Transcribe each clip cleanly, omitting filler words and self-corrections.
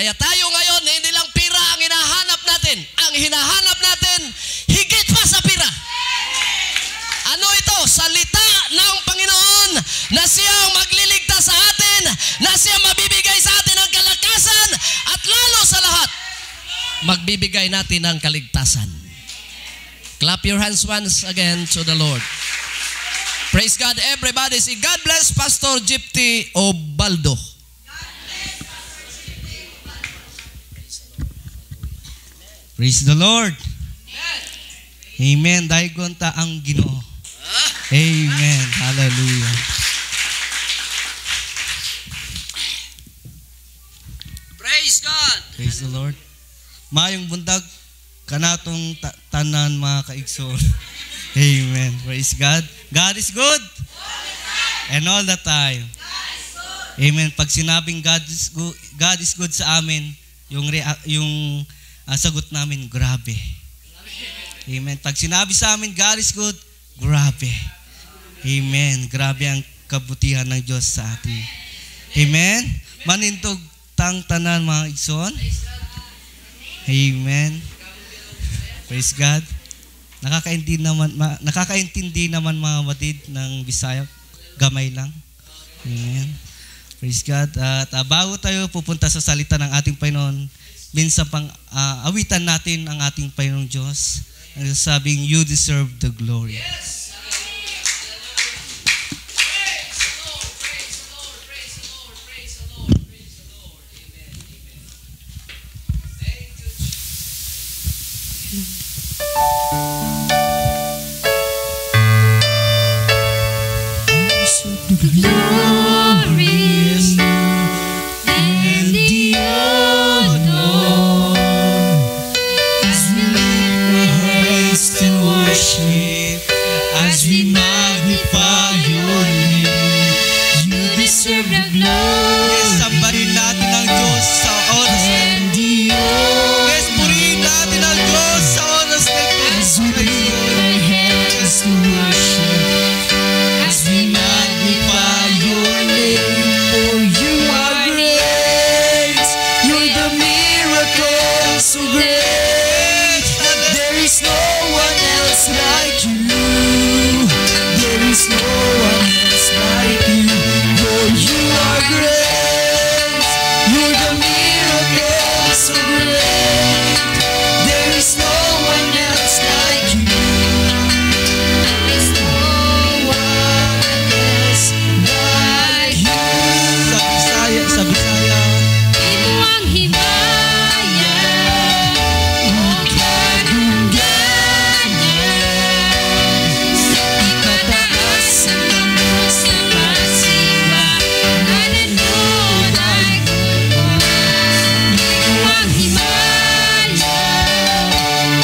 Kaya tayo ngayon, hindi lang pira ang hinahanap natin. Ang hinahanap natin, higit pa sa pira. Ano ito? Salita ng Panginoon na siyang magliligtas sa atin, na siyang mabibigay sa atin ang kalakasan, at lalo sa lahat, magbibigay natin ang kaligtasan. Clap your hands once again to the Lord. Praise God, everybody. Say, God bless Pastor Gypty Obaldo. Praise the Lord. Amen. Daigon ta ang Ginoo. Amen. Hallelujah. Praise God. Praise the Lord. Mayong bundag kanatong tanan mga kaigsoon. Amen. Praise God. God is good. And all the time. Amen. Pag sinabing God is good sa amin, yung sagot namin, grabe. Amen. Pag sinabi sa amin, God is good, grabe. Amen. Grabe ang kabutihan ng Diyos sa atin. Amen. Manintog tang tanan mga igsoon. Amen. Praise God. Nakakaintindi naman mga batid ng Bisaya. Gamay lang. Amen. Praise God. At bago tayo pupunta sa salita ng ating Panginoon, minsan pang awitan natin ang ating Panginoong Diyos. Ang sabing, you deserve the glory. Yes. The glory and the honor as we lift our hands to worship, as we magnify your name. You deserve the glory. Yes, sambahin natin ang Diyos sa oras na and the honor. Yes, purihin natin ang Diyos sa oras na ito. As we lift our hands to worship, as we magnify your name. For you are great, you're the miracle so great. There is no one else like you. There is no one else like you. For you are great, you're the miracle so great. There is no one else like you. There is no one else like you. Sa Bisaya. Imo ang himaya, ang kadungganan, ikataas ang tangos na pasiwa, nananood ay gulpan. Imo ang himaya, ang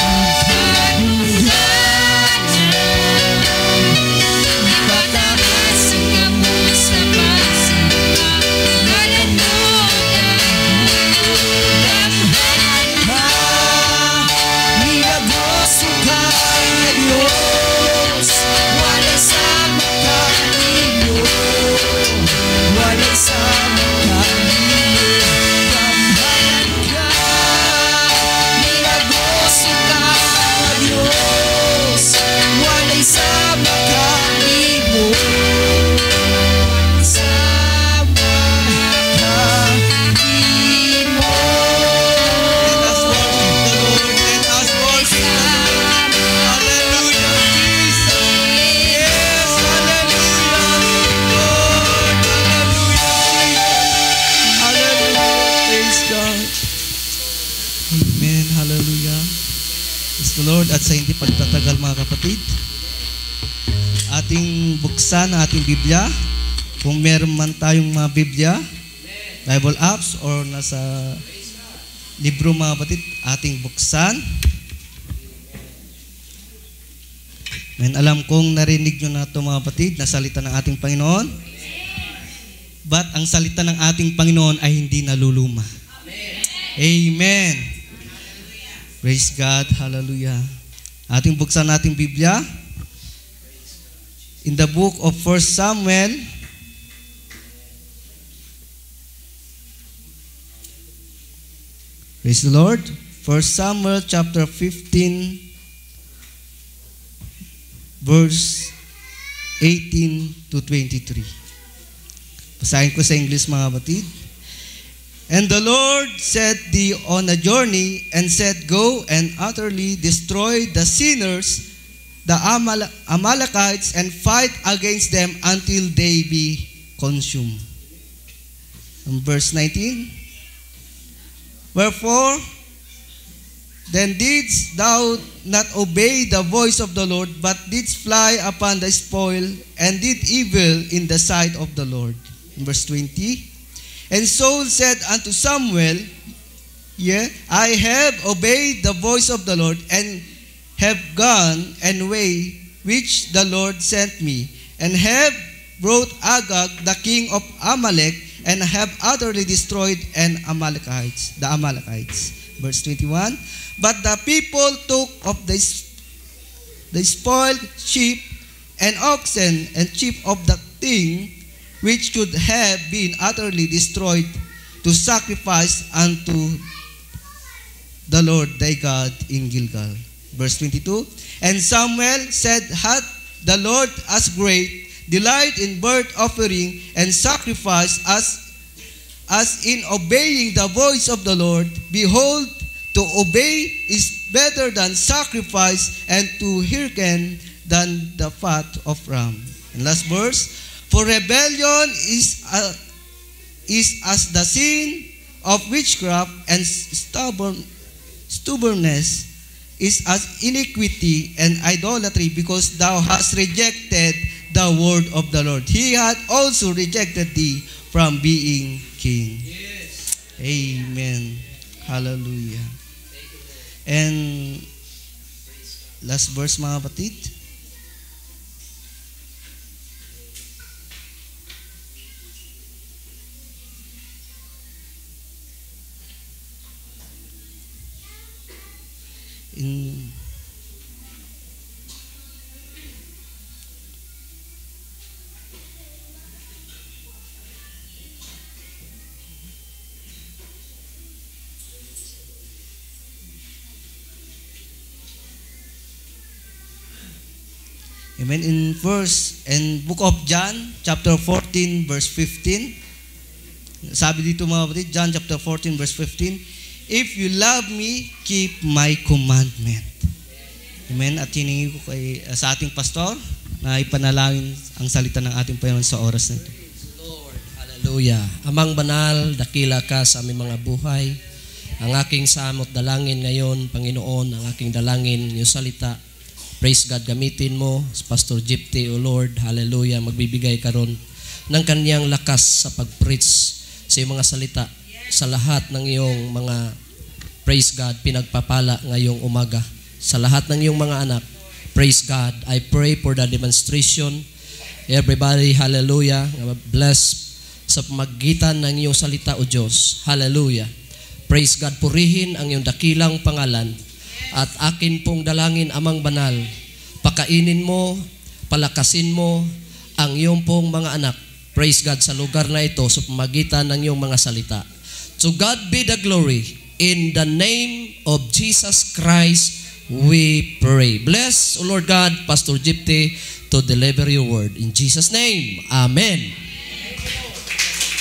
kadungganan, ikataas ang tangos na pasiwa, nananood ay gulpan. Minagoso ka, Diyos, walang sama ka ninyo, walang sama ka ninyo, kambayan ka. Minagoso ka, Diyos, walang sama ka ninyo, walang sama ka ninyo. Let us worship the Lord. Hallelujah, Jesus. Yes, hallelujah, Lord. Hallelujah. Hallelujah. Praise God. Amen. Hallelujah. Praise the Lord. At sa hindi pagtatagal mga kapatid, ating buksan ang ating Biblia. Kung meron man tayong mga Biblia, Bible apps, or nasa libro mga kapatid, ating buksan. Men, alam kong narinig nyo na ito mga kapatid, na salita ng ating Panginoon. But ang salita ng ating Panginoon ay hindi naluluma. Amen. Praise God. Hallelujah. Ating buksan nating Biblia. In the book of 1 Samuel, Praise the Lord. 1 Samuel chapter 15 verse 18 to 23. Basahin ko sa English mga batid. And the Lord sent thee on a journey and said, Go and utterly destroy the sinners, the Amalekites, and fight against them until they be consumed. And verse 19. Wherefore, then didst thou not obey the voice of the Lord, but didst fly upon the spoil, and did evil in the sight of the Lord. In verse 20. And Saul said unto Samuel, Yea, I have obeyed the voice of the Lord, and have gone and way which the Lord sent me, and have brought Agag, the king of Amalek, and have utterly destroyed the Amalekites. Verse 21. But the people took of the spoiled sheep and oxen and sheep of the thing which should have been utterly destroyed, to sacrifice unto the Lord thy God in Gilgal. Verse 22. And Samuel said, Hath the Lord as great delight in burnt offering and sacrifice as in obeying the voice of the Lord? Behold, to obey is better than sacrifice, and to hearken than the fat of ram. And last verse. For rebellion is as the sin of witchcraft, and stubbornness is as iniquity and idolatry, because thou hast rejected the word of the Lord. He hath also rejected thee from being king. Yes. Amen. Hallelujah. And last verse mga kapatid. Amen. In book of John, chapter 14, verse 15. Sabi dito mga kapatid, John chapter 14, verse 15. If you love me, keep my commandment. Amen. At hiningi ko sa ating pastor na ipanalangin ang salita ng ating Panginoon sa oras na ito. Lord, hallelujah. Amang banal, dakila ka sa aming mga buhay. Ang aking samot dalangin ngayon, Panginoon, ang aking dalangin, yung salita. Praise God, gamitin mo si Pastor Gypty, O Lord, hallelujah, magbibigay karon ng kanyang lakas sa pag-preach sa iyong mga salita sa lahat ng iyong mga, praise God, pinagpapala ngayong umaga. Sa lahat ng iyong mga anak, praise God, I pray for the demonstration. Everybody, hallelujah, bless sa pamagitan ng iyong salita, O Diyos. Hallelujah. Praise God, purihin ang iyong dakilang pangalan. At akin pong dalangin, Amang Banal, pakainin mo, palakasin mo ang iyong pong mga anak. Praise God sa lugar na ito sa pamagitan ng iyong mga salita. To God be the glory. In the name of Jesus Christ, we pray. Bless, O Lord God, Pastor Gypty to deliver your word. In Jesus' name, Amen.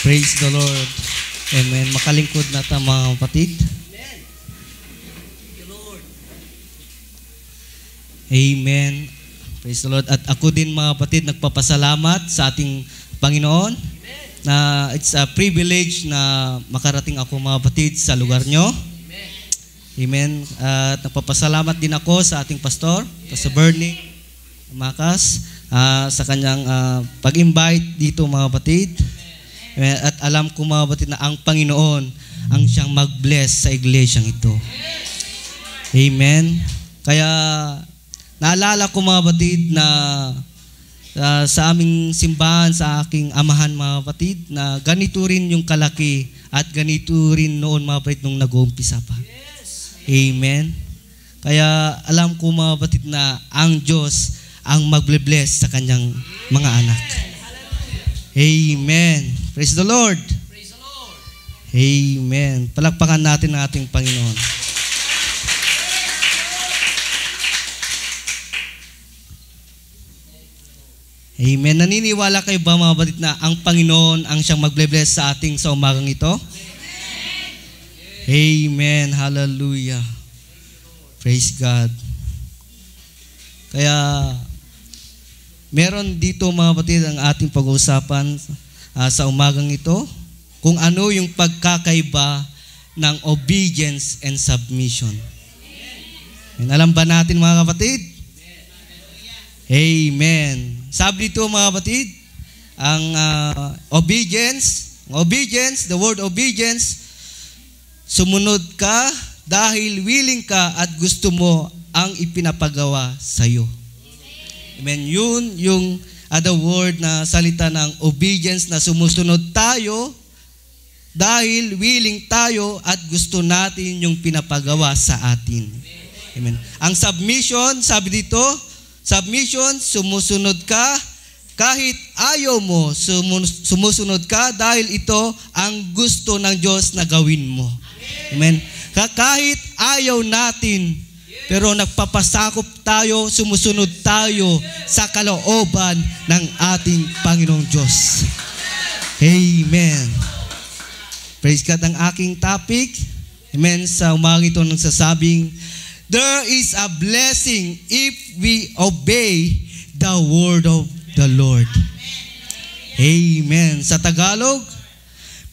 Praise the Lord. Amen. Makalingkod na ta mga kapatid. Amen. Praise the Lord. At ako din mga kapatid, nagpapasalamat sa ating Panginoon na it's a privilege na makarating ako mga kapatid sa lugar nyo. Amen. At nagpapasalamat din ako sa ating pastor, Pastor Bernie Makas, sa kanyang pag-invite dito mga kapatid. Amen. At alam ko mga kapatid na ang Panginoon ang siyang mag-bless sa iglesyang ito. Amen. Kaya naalala ko mga kapatid na sa aming simbahan, sa aking amahan mga kapatid, na ganito rin yung kalaki at ganito rin noon mga kapatid nung nag-uumpisa pa. Amen. Kaya alam ko mga kapatid na ang Diyos ang mag-bless sa kanyang mga anak. Amen. Praise the Lord. Amen. Palakpakan natin ang ating Panginoon. Amen. Naniniwala kayo ba mga kapatid na ang Panginoon ang siyang magble-bless sa ating sa umagang ito? Amen. Hallelujah. Praise God. Kaya meron dito mga kapatid ang ating pag-uusapan sa umagang ito kung ano yung pagkakaiba ng obedience and submission. And alam ba natin mga kapatid? Amen. Sabi dito mga kapatid, ang obedience, the word obedience, sumunod ka dahil willing ka at gusto mo ang ipinapagawa sa iyo. Amen. Yun yung the word na salita ng obedience na sumusunod tayo dahil willing tayo at gusto natin yung pinapagawa sa atin. Amen. Ang submission, sabi dito, submission, sumusunod ka kahit ayaw mo, sumusunod ka dahil ito ang gusto ng Diyos na gawin mo. Amen. Kahit ayaw natin, pero nagpapasakop tayo, sumusunod tayo sa kalooban ng ating Panginoong Diyos. Amen. Praise God. Ang aking topic, amen, sa umagang ito nagsasabing, there is a blessing if we obey the word of the Lord. Amen. Sa Tagalog,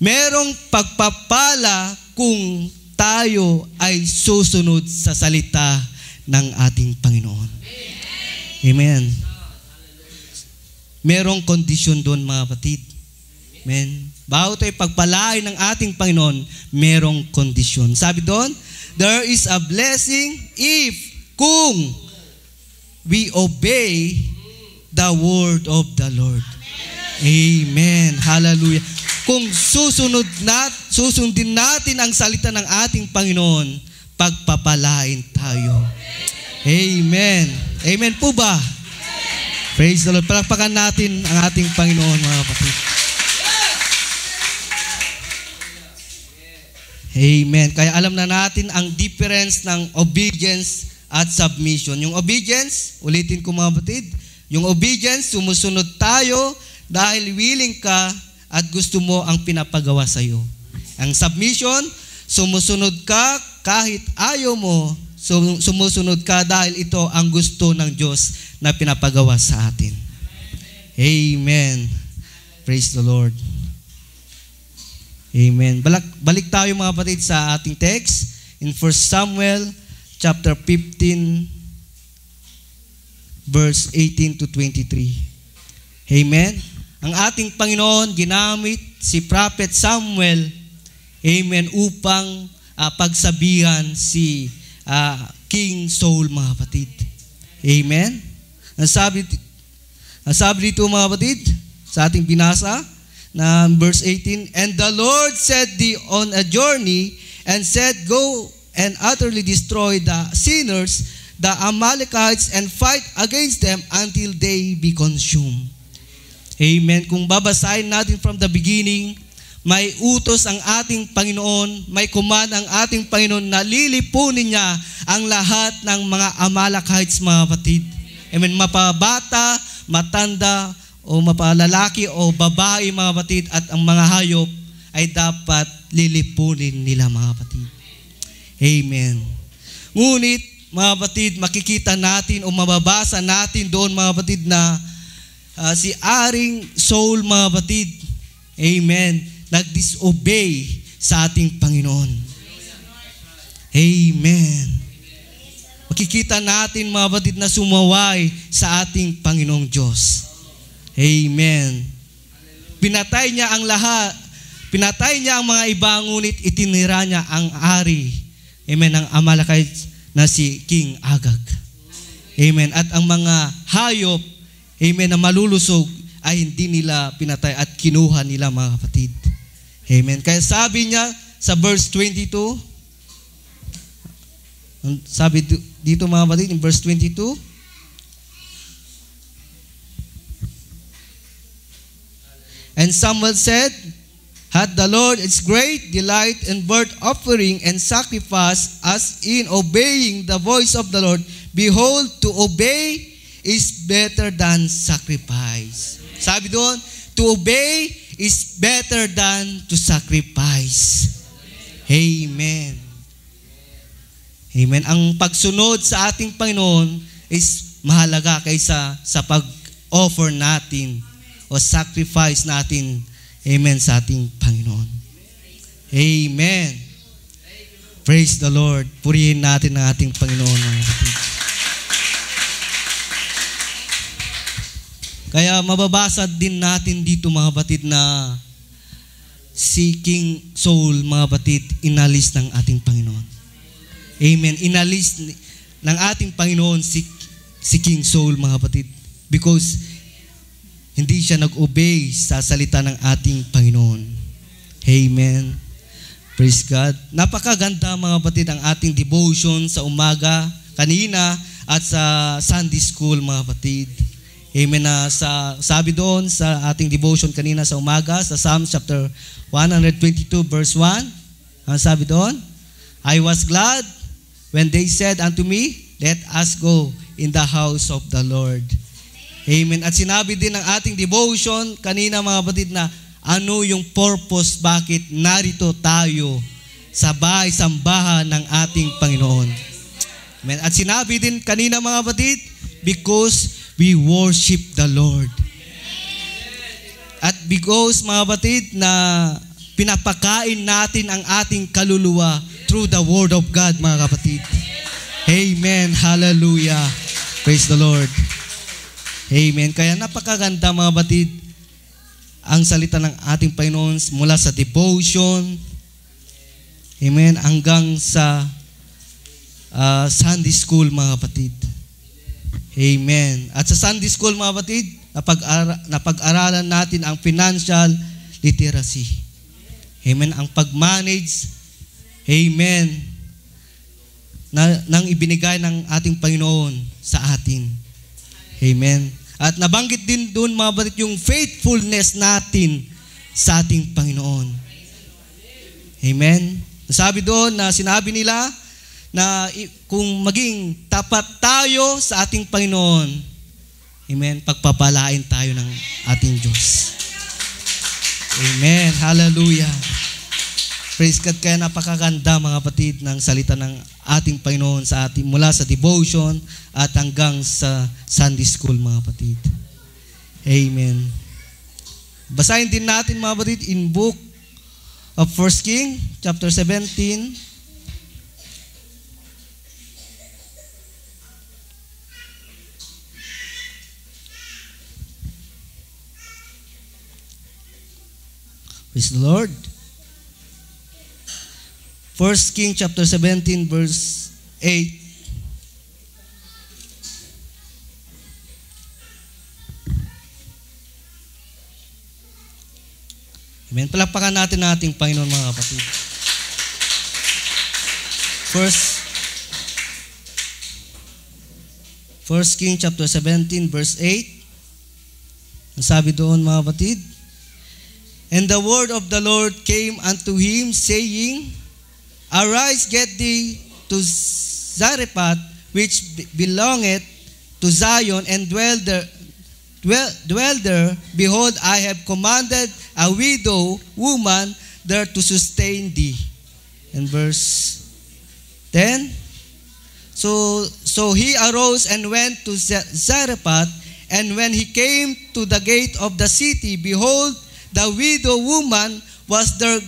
merong pagpapala kung tayo ay susunod sa salita ng ating Panginoon. Amen. Merong kondisyon doon mga kapatid. Amen. Bago tayo pagpalain ng ating Panginoon, merong kondisyon. Sabi doon, there is a blessing if kung we obey the word of the Lord. Amen. Hallelujah. Kung susundin natin ang salita ng ating Panginoon, pagpapalain tayo. Amen. Amen po ba? Praise the Lord. Palakpakan natin ang ating Panginoon mga kapatid. Amen. Kaya alam na natin ang difference ng obedience at submission. Yung obedience, ulitin ko mga kapatid, yung obedience, sumusunod tayo dahil willing ka at gusto mo ang pinapagawa sa iyo. Ang submission, sumusunod ka kahit ayaw mo, sumusunod ka dahil ito ang gusto ng Diyos na pinapagawa sa atin. Amen. Praise the Lord. Amen. Balik tayo mga kapatid sa ating text in 1 Samuel chapter 15 verse 18 to 23. Amen. Ang ating Panginoon ginamit si Prophet Samuel, amen, upang pagsabihan si King Saul mga kapatid. Amen. Ang sabi dito mga kapatid sa ating binasa na verse 18, and the Lord sent thee on a journey and said, go and utterly destroy the sinners, the Amalekites, and fight against them until they be consumed. Amen. Kung babasahin natin from the beginning, may utos ang ating Panginoon, may command ang ating Panginoon na lilipunin niya ang lahat ng mga Amalekites mga kapatid. Amen. Mapabata, matanda, o mapalalaki o babae mga kapatid at ang mga hayop ay dapat lilipunin nila mga kapatid. Amen. Ngunit mga kapatid, makikita natin o mababasa natin doon mga kapatid na si Aring Saul mga kapatid, amen, nag-disobey sa ating Panginoon. Amen. Makikita natin mga kapatid na sumaway sa ating Panginoong Diyos. Amen. Pinatay niya ang lahat. Pinatay niya ang mga iba, ngunit itinira niya ang ari, amen, ng Amalekite na si King Agag. Amen. At ang mga hayop, amen, na malulusog ay hindi nila pinatay at kinuha nila mga kapatid. Amen. Kaya sabi niya sa verse 22, sabi dito mga kapatid, in verse 22, and Samuel said, hath the Lord its great delight in burnt offering and sacrifice, as in obeying the voice of the Lord. Behold, to obey is better than sacrifice. Sabi doon, to obey is better than to sacrifice. Amen. Amen. Ang pagsunod sa ating Panginoon is mahalaga kaysa sa pag-offer natin o sacrifice natin. Amen, sa ating Panginoon. Amen. Praise the Lord. Purihin natin ang ating Panginoon, mga kapatid. Kaya mababasa din natin dito, mga kapatid, na si King Saul, mga kapatid, inalis ng ating Panginoon. Amen. Inalis ng ating Panginoon si King Saul, mga kapatid, because hindi siya nag-obey sa salita ng ating Panginoon. Amen. Praise God. Napakaganda, mga kapatid, ang ating devotion sa umaga kanina at sa Sunday school, mga kapatid. Amen. Sabi doon sa ating devotion kanina sa umaga sa Psalms chapter 122 verse 1. Ang sabi doon, I was glad when they said unto me, let us go in the house of the Lord. Amen. At sinabi din ng ating devotion kanina, mga kapatid, na ano yung purpose, bakit narito tayo sa bahay-sambahan ng ating Panginoon. Amen. At sinabi din kanina, mga kapatid, because we worship the Lord. At because, mga kapatid, na pinapakain natin ang ating kaluluwa through the Word of God, mga kapatid. Amen. Hallelujah. Praise the Lord. Amen. Kaya napakaganda, mga batid, ang salita ng ating Panginoon mula sa devotion, amen, hanggang sa Sunday school, mga batid. Amen. At sa Sunday school, mga batid, napag-aralan natin ang financial literacy. Amen. Ang pag-manage, amen, nang ibinigay ng ating Panginoon sa atin. Amen. At nabanggit din doon, mga batid, yung faithfulness natin sa ating Panginoon. Amen. Sabi doon na sinabi nila na kung maging tapat tayo sa ating Panginoon, amen, pagpapalain tayo ng ating Diyos. Amen. Hallelujah. Praise God. Kaya napakaganda, mga kapatid, ng salita ng ating Panginoon sa ating mula sa devotion at hanggang sa Sunday school, mga kapatid. Amen. Basahin din natin, mga kapatid, in book of 1 King, chapter 17. Praise the Lord. 1 King chapter 17 verse 8. Amen. Palakpakan natin ang ating Panginoon, mga kapatid. First King chapter 17 verse 8. Ang sabi doon, mga kapatid, and the word of the Lord came unto him, saying, arise, get thee to Zarephath, which belongeth to Zion, and dwell there. Behold, I have commanded a widow woman there to sustain thee. And verse 10. So he arose and went to Zarephath, and when he came to the gate of the city, behold, the widow woman was there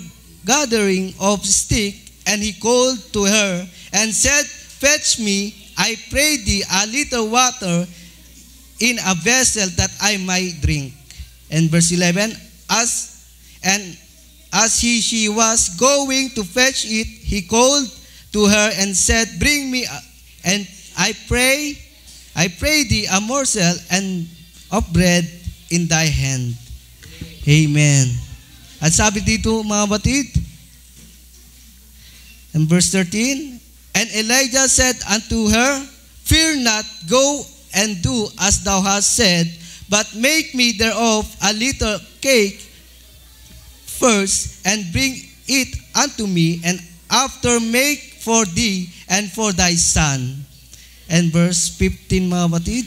gathering of stick. And he called to her and said, fetch me, I pray thee, a little water in a vessel that I might drink. And verse 11, as she was going to fetch it, he called to her and said, bring me, and I pray thee, a morsel and of bread in thy hand. Amen. At sabi dito, mga batid, in verse 13, and Elijah said unto her, fear not, go and do as thou hast said, but make me thereof a little cake first, and bring it unto me, and after make for thee and for thy son. And verse 15, mga kapatid.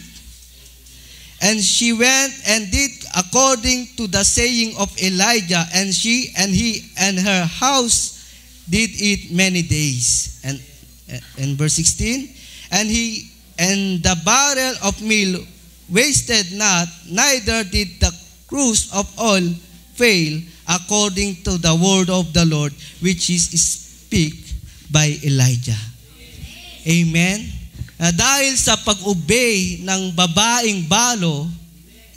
And she went and did according to the saying of Elijah, and she and he and her house did it many days. And verse 16, and the barrel of meal wasted not, neither did the cruse of oil fail, according to the word of the Lord, which is speak by Elijah. Amen. Dahil sa pag-obey ng babaeng balo,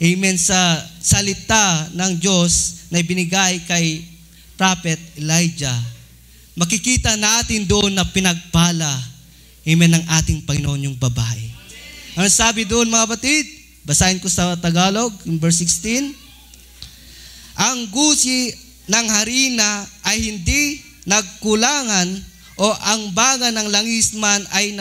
amen, sa salita ng Diyos na ibinigay kay Prophet Elijah, makikita natin doon na pinagpala, amen, ng ating Panginoon yung babae. Ano sabi doon, mga kapatid? Basahin ko sa Tagalog, in verse 16. Ang gusi ng harina ay hindi nagkulangan, o ang baga ng langis man ay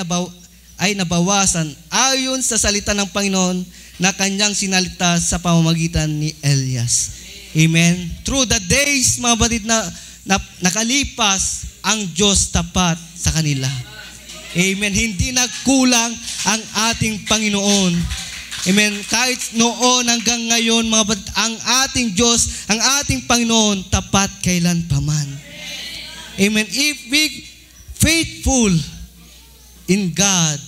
nabawasan ayon sa salita ng Panginoon na kanyang sinalita sa pamamagitan ni Elias. Amen. Through the days, mga batid, na nakalipas, ang Diyos tapat sa kanila. Amen. Hindi nagkulang ang ating Panginoon. Amen. Kahit noon hanggang ngayon, mga batid, ang ating Diyos, ang ating Panginoon, tapat kailan paman. Amen. If we faithful in God,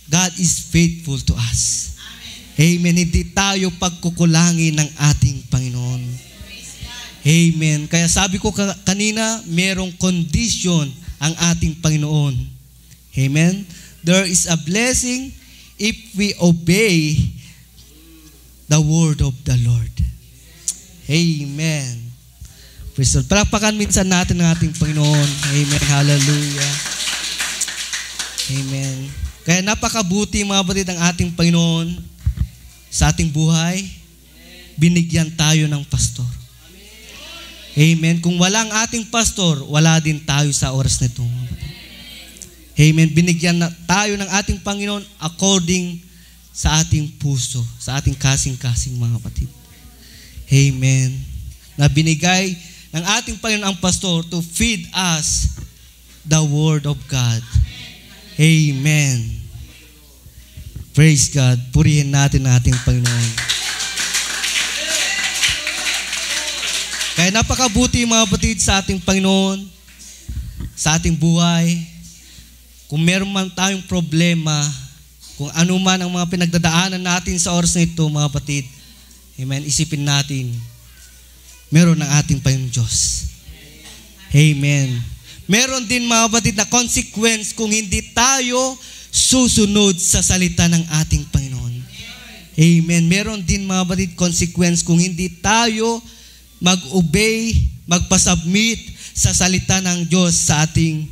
God is faithful to us. Amen. Hindi tayo pagkukulangin ng ating Panginoon. Amen. Kaya sabi ko kanina, merong condition ang ating Panginoon. Amen. There is a blessing if we obey the word of the Lord. Amen. Praise the Lord. Palakpakan minsan natin ang ating Panginoon. Amen. Hallelujah. Amen. Kaya napakabuti, mga batid, ang ating Panginoon sa ating buhay. Binigyan tayo ng pastor. Amen. Kung walang ating pastor, wala din tayo sa oras na ito. Amen. Binigyan tayo ng ating Panginoon according sa ating puso, sa ating kasing-kasing, mga kapatid. Amen. Na binigay ng ating Panginoon ang pastor to feed us the Word of God. Amen. Praise God. Purihin natin ang ating Panginoon. Kaya napakabuti, mga batid, sa ating Panginoon, sa ating buhay. Kung meron man tayong problema, kung ano man ang mga pinagdadaanan natin sa oras na ito, mga batid, amen, isipin natin, meron ng ating Panginoon Diyos. Amen. Meron din, mga batid, na consequence kung hindi tayo susunod sa salita ng ating Panginoon. Amen. Meron din, mga batid, consequence kung hindi tayo mag-obey, magpasubmit sa salita ng Diyos sa ating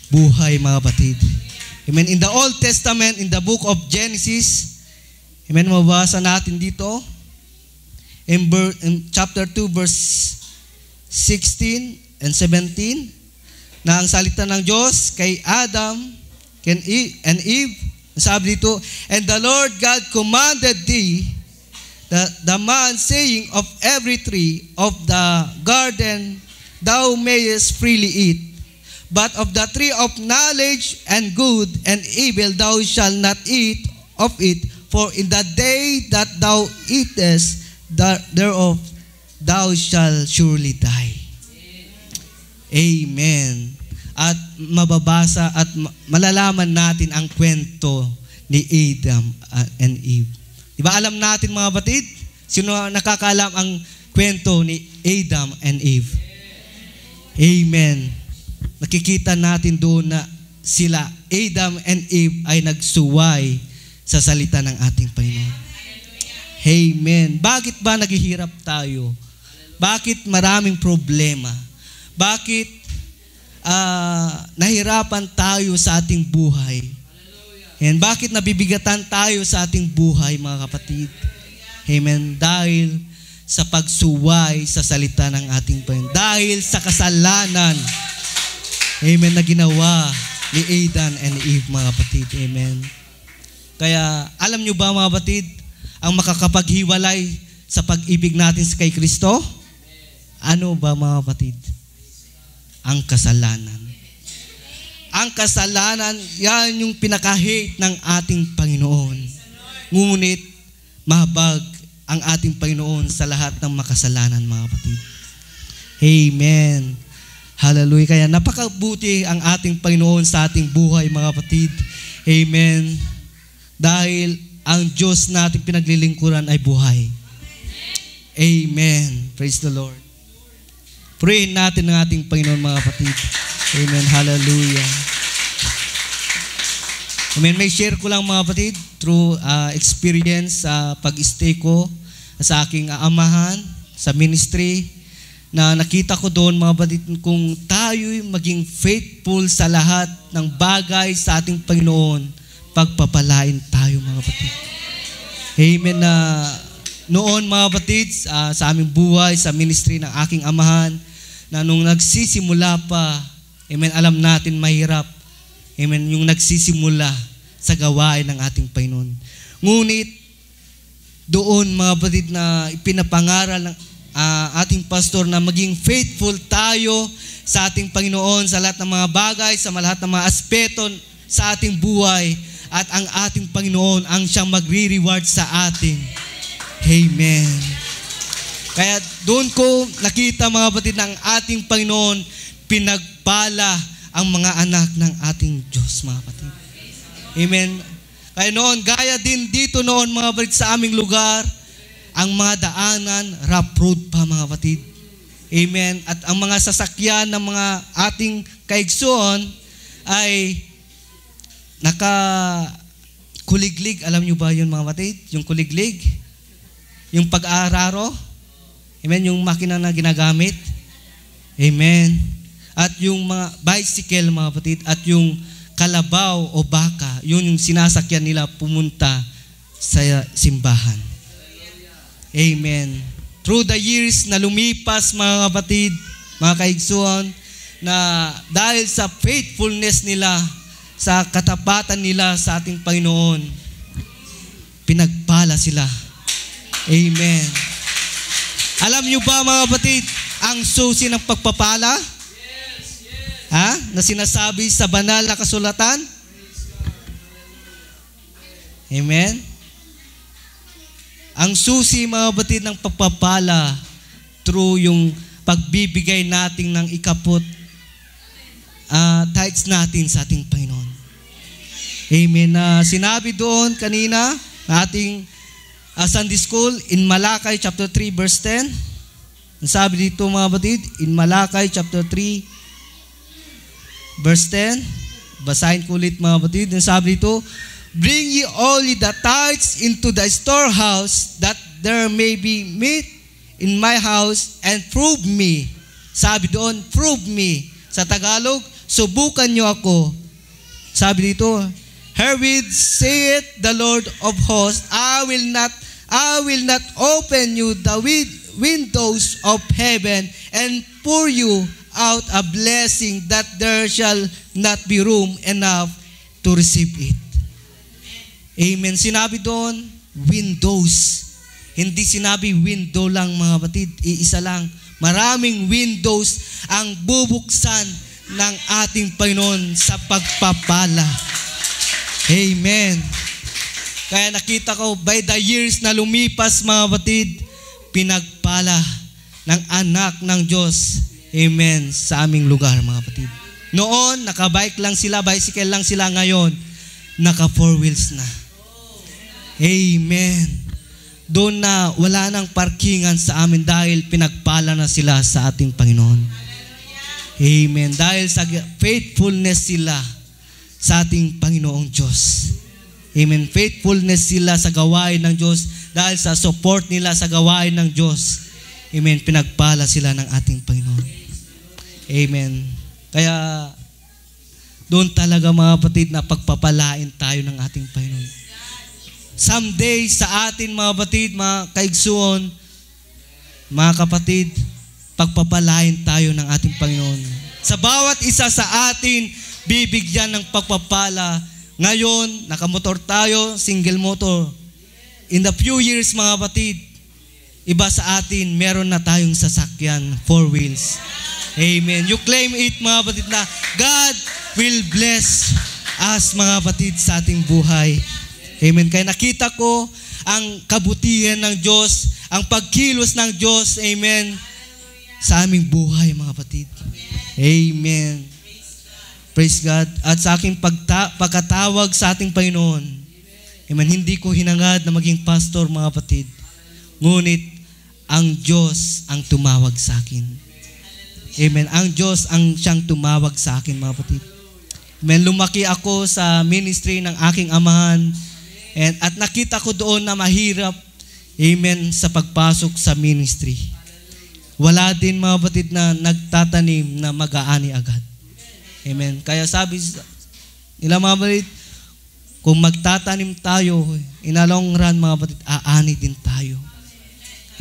buhay, mga batid. Amen. In the Old Testament, in the book of Genesis, amen, mabasa natin dito, in chapter 2, verse 16 and 17, na ang salita ng Diyos kay Adam and Eve, sabi dito, and the Lord God commanded thee, the man saying, of every tree of the garden thou mayest freely eat, but of the tree of knowledge and good and evil thou shalt not eat of it, for in the day that thou eatest thereof thou shalt surely die. Amen. At mababasa at malalaman natin ang kwento ni Adam and Eve. Diba alam natin, mga batid? Sino nakakalam ang kwento ni Adam and Eve? Amen. Nakikita natin doon na sila, Adam and Eve, ay nagsuway sa salita ng ating Panginoon. Amen. Bakit ba naghihirap tayo? Bakit maraming problema? Bakit nahirapan tayo sa ating buhay? And bakit nabibigatan tayo sa ating buhay, mga kapatid? Amen. Dahil sa pagsuway sa salita ng ating Panginoon. Dahil sa kasalanan, amen, na ginawa ni Adam and Eve, mga kapatid. Amen. Kaya, alam nyo ba, mga kapatid, ang makakapaghiwalay sa pag-ibig natin kay Kristo? Ano ba mga kapatid? Ang kasalanan. Ang kasalanan, yan yung pinaka-hate ng ating Panginoon. Ngunit, mahabag ang ating Panginoon sa lahat ng makasalanan, mga kapatid. Amen. Hallelujah. Kaya napakabuti ang ating Panginoon sa ating buhay, mga kapatid. Amen. Dahil ang Diyos nating pinaglilingkuran ay buhay. Amen. Praise the Lord. Prayin natin ang ating Panginoon, mga kapatid. Amen. Hallelujah. Amen. May share ko lang, mga kapatid, through experience sa pag-stay ko sa aking amahan, sa ministry, na nakita ko doon, mga kapatid, kung tayo'y maging faithful sa lahat ng bagay sa ating Panginoon, pagpapalain tayo, mga kapatid. Amen. Na noon, mga kapatid, sa aming buhay, sa ministry ng aking amahan, na nung nagsisimula pa, amen, alam natin mahirap. Amen, yung nagsisimula sa gawain ng ating Panginoon. Ngunit, doon, mga kapatid, na ipinapangaral ng ating pastor na maging faithful tayo sa ating Panginoon, sa lahat ng mga bagay, sa lahat ng mga aspeto sa ating buhay, at ang ating Panginoon ang siyang magre-reward sa atin. Amen. Kaya doon ko nakita, mga kapatid, ng ating Panginoon, pinagpala ang mga anak ng ating Diyos, mga kapatid. Amen. Kaya noon, gaya din dito noon, mga kapatid, sa aming lugar, ang mga daanan, rough road pa, mga kapatid. Amen. At ang mga sasakyan ng mga ating kaigsoon ay naka-kuliglig. Alam nyo ba yun, mga kapatid? Yung kuliglig? Yung pag-aararo? Amen. Yung makina na ginagamit? Amen. At yung mga bicycle, mga kapatid, at yung kalabaw o baka, yun yung sinasakyan nila pumunta sa simbahan. Amen. Through the years na lumipas, mga kapatid, mga kaigsuhan, na dahil sa faithfulness nila, sa katapatan nila sa ating Panginoon, pinagpala sila. Amen. Alam nyo ba, mga kapatid, ang susi ng pagpapala? Na sinasabi sa banal na kasulatan? Amen. Ang susi, mga kapatid, ng pagpapala through yung pagbibigay natin ng ikapot tithes natin sa ating Panginoon. Amen. Sinabi doon kanina na ating Sunday School in Malakay chapter 3 verse 10. Sabi dito, mga kapatid, in Malakay chapter 3 verse 10. Basahin ko ulit, mga kapatid. Sabi dito, bring ye all ye the tithes into the storehouse, that there may be meat in my house, and prove me. Sabi doon, prove me. Sa Tagalog, subukan nyo ako. Sabi dito, herewith saith the Lord of hosts, I will not open you the windows of heaven and pour you out a blessing that there shall not be room enough to receive it. Amen. Sinabi doon, windows. Hindi sinabi window lang, mga kapatid. Iisa lang. Maraming windows ang bubuksan ng ating Panginoon sa pagpapala. Amen. Kaya nakita ko, by the years na lumipas, mga kapatid, pinagpala ng anak ng Diyos. Amen. Sa aming lugar, mga kapatid. Noon, nakabike lang sila, bicycle lang sila. Ngayon, naka 4 wheels na. Amen. Doon na wala nang parkingan sa amin dahil pinagpala na sila sa ating Panginoon. Amen. Dahil sa faithfulness sila sa ating Panginoong Diyos. Amen. Faithfulness sila sa gawain ng Diyos dahil sa support nila sa gawain ng Diyos. Amen. Pinagpala sila ng ating Panginoon. Amen. Kaya doon talaga, mga kapatid, na pagpapalain tayo ng ating Panginoon. Someday sa atin, mga kapatid, mga kaigsuon, mga kapatid, pagpapalain tayo ng ating Panginoon. Sa bawat isa sa atin, bibigyan ng pagpapala. Ngayon, nakamotor tayo, single motor. In the few years, mga kapatid, iba sa atin, meron na tayong sasakyan, 4 wheels. Amen. You claim it, mga kapatid, na God will bless us, mga kapatid, sa ating buhay. Amen. Kaya nakita ko ang kabutihan ng Diyos, ang pagkilos ng Diyos, amen, sa aming buhay, mga kapatid. Amen. Praise God. At sa aking pagkatawag sa ating Panginoon, amen, hindi ko hinangad na maging pastor, mga kapatid. Ngunit, ang Diyos ang tumawag sa akin. Amen. Ang Diyos ang siyang tumawag sa akin, mga kapatid. Amen. Lumaki ako sa ministry ng aking amahan, at nakita ko doon na mahirap, amen, sa pagpasok sa ministry. Wala din, mga kapatid, na nagtatanim na mag-aani agad. Amen. Kaya sabi nila, mga kapatid, kung magtatanim tayo, in a long run, mga kapatid, aani din tayo.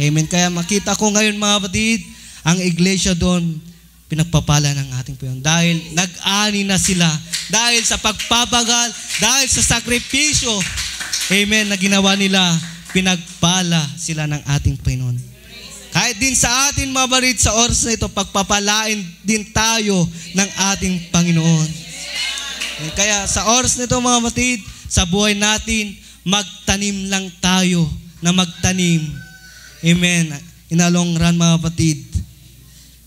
Amen. Kaya makita ko ngayon, mga kapatid, ang iglesia doon, pinagpapala ng ating Panginoon. Dahil nag-ani na sila. Dahil sa pagpapagal, dahil sa sakripisyo, amen, na ginawa nila, pinagpala sila ng ating Panginoon. Kahit din sa atin, mga kapatid, sa oras na ito, pagpapalain din tayo ng ating Panginoon. Kaya sa oras na ito, mga kapatid, sa buhay natin, magtanim lang tayo na magtanim. Amen. In a long run, mga kapatid,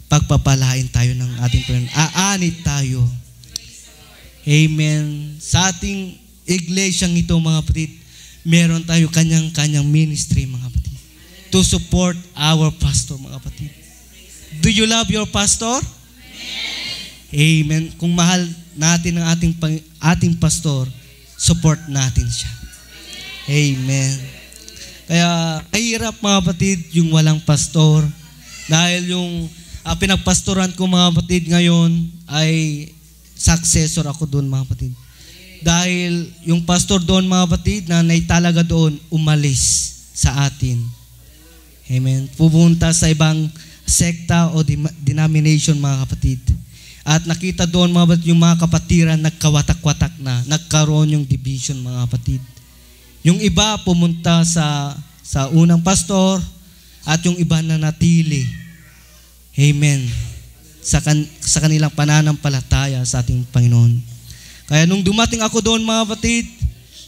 pagpapalain tayo ng ating Panginoon. Aanit tayo. Amen. Sa ating iglesyang ito, mga kapatid, meron tayo kanyang-kanyang ministry, mga kapatid, to support our pastor, mga kapatid. Do you love your pastor? Amen. Kung mahal natin ang ating pastor, support natin siya. Amen. Kaya, kahirap, mga kapatid, yung walang pastor. Dahil yung pinagpastoran ko, mga kapatid, ngayon ay successor ako doon, mga kapatid. Dahil yung pastor doon, mga kapatid, na naitalaga doon, umalis sa atin. Amen. Pupunta sa ibang sekta o denomination, mga kapatid. At nakita doon, mga kapatid, yung mga kapatiran nagkawatak-watak na, nagkaroon yung division, mga kapatid. Yung iba pumunta sa unang pastor at yung iba na natili. Amen. Sa kanilang pananampalataya sa ating Panginoon. Kaya nung dumating ako doon, mga kapatid,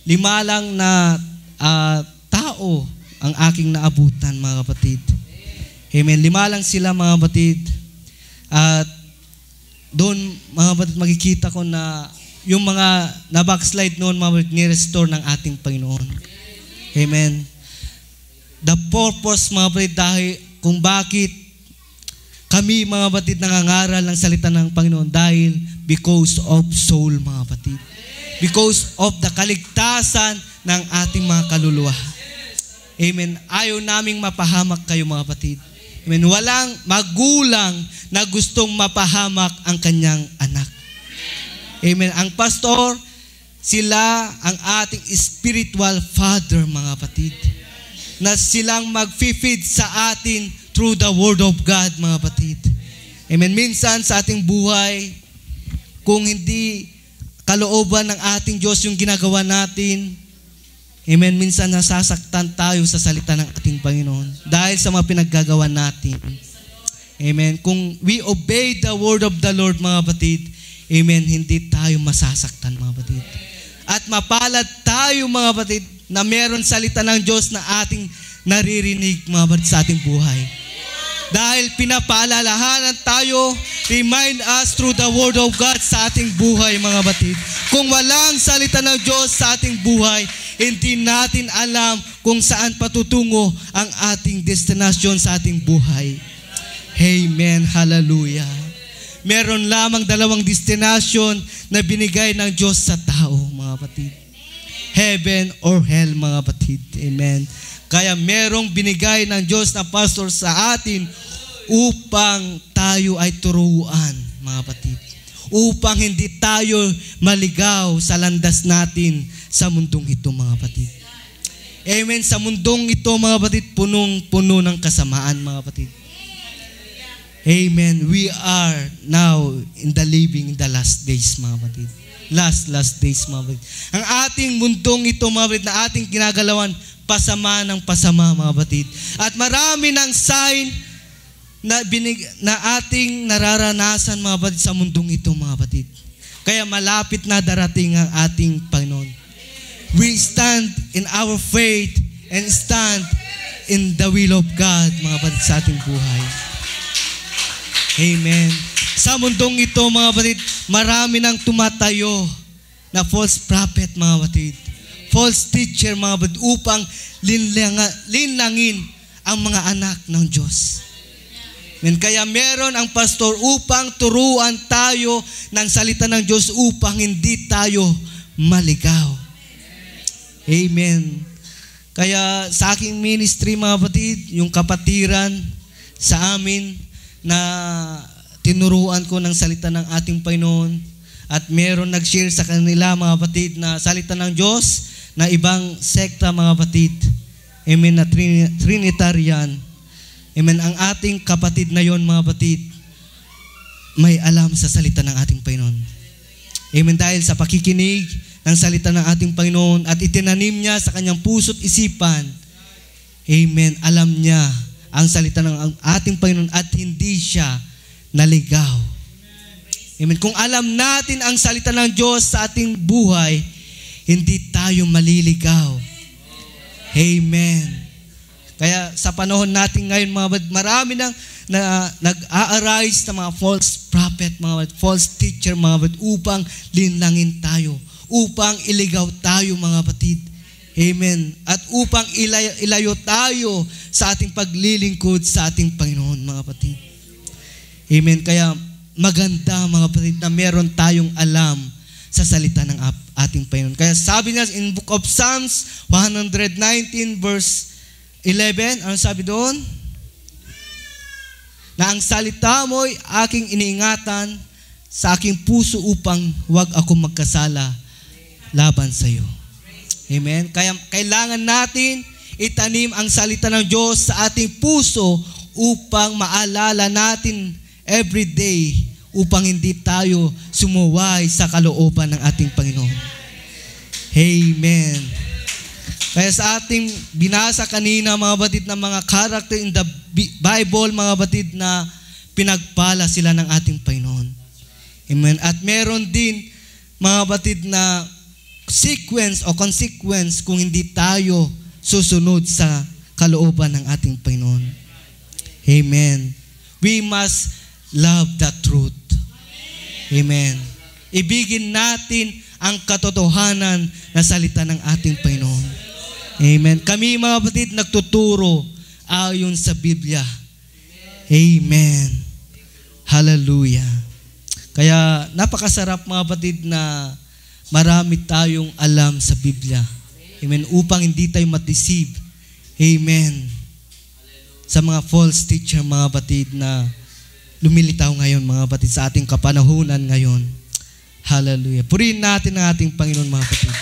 5 lang na tao ang aking naabutan, mga kapatid. Amen. 5 lang sila, mga kapatid. At doon, mga kapatid, makikita ko na yung mga na-backslide noon, mga kapatid, ni-restore ng ating Panginoon. Amen. The purpose, mga kapatid, dahil kung bakit kami, mga kapatid, nangangaral ng salita ng Panginoon, dahil because of soul, mga kapatid. Because of the kaligtasan ng ating mga kaluluwa. Amen. Ayaw naming mapahamak kayo, mga kapatid. Amen. Walang magulang na gustong mapahamak ang kanyang anak. Amen. Ang pastor, sila ang ating spiritual father, mga kapatid. Na silang mag-feed sa atin through the Word of God, mga kapatid. Amen. Minsan sa ating buhay, kung hindi kalooban ng ating Diyos yung ginagawa natin, amen, minsan nasasaktan tayo sa salita ng ating Panginoon dahil sa mga pinaggagawa natin. Amen. Kung we obey the word of the Lord, mga kapatid, amen, hindi tayo masasaktan, mga kapatid. At mapalad tayo, mga kapatid, na meron salita ng Diyos na ating naririnig, mga kapatid, sa ating buhay. Dahil pinapaalalahanan tayo, remind us through the word of God sa ating buhay, mga kapatid. Kung walang salita ng Diyos sa ating buhay, hindi natin alam kung saan patutungo ang ating destinasyon sa ating buhay. Amen. Hallelujah. Meron lamang 2 destinasyon na binigay ng Diyos sa tao, mga kapatid. Heaven or hell, mga kapatid. Amen. Kaya merong binigay ng Diyos na pastor sa atin upang tayo ay turuan, mga kapatid. Upang hindi tayo maligaw sa landas natin sa mundong ito, mga kapatid. Amen. Sa mundong ito, mga kapatid, punong-puno ng kasamaan, mga kapatid. Amen. We are now in the living in the last days, mga kapatid. Last days, mga kapatid. Ang ating mundong ito, mga kapatid, na ating ginagalawan, pasama ng pasama, mga kapatid. At marami ng sign na ating nararanasan, mga kapatid, sa mundong ito, mga kapatid. Kaya malapit na darating ang ating Panginoon. We stand in our faith and stand in the will of God, mga kapatid, sa ating buhay. Amen. Sa mundong ito, mga kapatid, marami nang tumatayo na false prophet, mga kapatid. False teacher, mga kapatid, upang linlangin ang mga anak ng Diyos. Amen. Kaya meron ang pastor upang turuan tayo ng salita ng Diyos upang hindi tayo maligaw. Amen. Kaya sa aking ministry, mga kapatid, yung kapatiran sa amin na tinuruan ko ng salita ng ating Panginoon, at meron nag-share sa kanila, mga kapatid, na salita ng Diyos na ibang sekta, mga kapatid. Amen, na Trinitarian. Amen, ang ating kapatid na yon, mga kapatid, may alam sa salita ng ating Panginoon. Amen, dahil sa pakikinig ng salita ng ating Panginoon at itinanim niya sa kanyang puso't isipan. Amen, alam niya ang salita ng ating Panginoon at hindi siya naligaw. Amen, kung alam natin ang salita ng Diyos sa ating buhay, hindi tayo maliligaw. Amen. Kaya sa panahon natin ngayon, mga kapatid, marami nang nag-a-arise na mga false prophet, mga kapatid, false teacher, mga kapatid, upang linlangin tayo, upang iligaw tayo, mga kapatid. Amen. At upang ilayo tayo sa ating paglilingkod sa ating Panginoon, mga kapatid. Amen. Kaya maganda, mga kapatid, na meron tayong alam sa salita ng ating Panginoon. Kaya sabi niya in Book of Psalms 119 verse 11, ano sabi doon? Na ang salita mo'y aking iniingatan sa aking puso upang huwag ako magkasala laban sa iyo. Amen? Kaya kailangan natin itanim ang salita ng Diyos sa ating puso upang maalala natin every day, upang hindi tayo sumuway sa kalooban ng ating Panginoon. Amen. Kaya sa ating binasa kanina, mga batid, na mga character in the Bible, mga batid, na pinagpala sila ng ating Panginoon. Amen. At meron din, mga batid, na sequence o consequence kung hindi tayo susunod sa kalooban ng ating Panginoon. Amen. We must love the truth. Amen. Ibigin natin ang katotohanan na salita ng ating Panginoon. Amen. Kami, mga kapatid, nagtuturo ayon sa Biblia. Amen. Hallelujah. Kaya napakasarap, mga kapatid, na marami tayong alam sa Biblia. Amen. Upang hindi tayo ma-deceive. Amen. Sa mga false teacher, mga kapatid, na lumilitaw ngayon, mga kapatid, sa ating kapanahunan ngayon. Hallelujah. Purihin natin ang ating Panginoon, mga kapatid.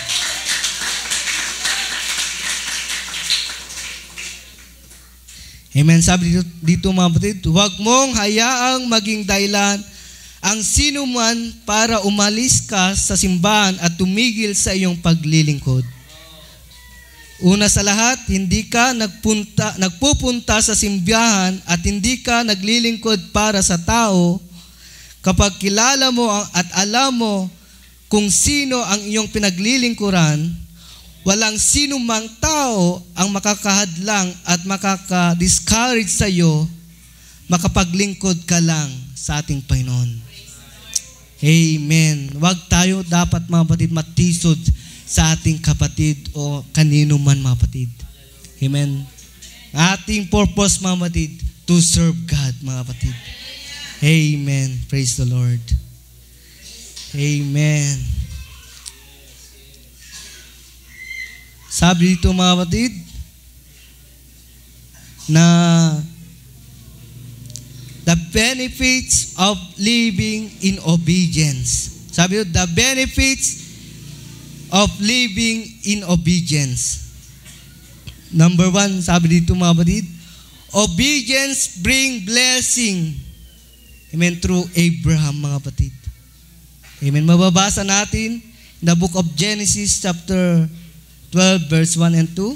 Amen. Sabi dito, mga kapatid, huwag mong hayaang maging dahilan ang sino man para umalis ka sa simbahan at tumigil sa iyong paglilingkod. Una sa lahat, hindi ka nagpupunta sa simbahan at hindi ka naglilingkod para sa tao kapag kilala mo at alam mo kung sino ang iyong pinaglilingkuran. Walang sino mang tao ang makakahadlang at makaka-discourage sa iyo, makapaglingkod ka lang sa ating Panginoon. Amen. Huwag tayo dapat, mga kapatid, matisod sa ating kapatid o kanino man, mga kapatid. Amen. Ating purpose, mga kapatid, to serve God, mga kapatid. Amen. Praise the Lord. Amen. Sabi dito, mga kapatid, na the benefits of living in obedience. Sabi dito, the benefits of living in obedience. Number 1, sabi dito, mga kapatid, obedience bring blessing. Amen. Through Abraham, mga kapatid. Amen. Mababasa natin in the book of Genesis chapter 12 verse 1 and 2.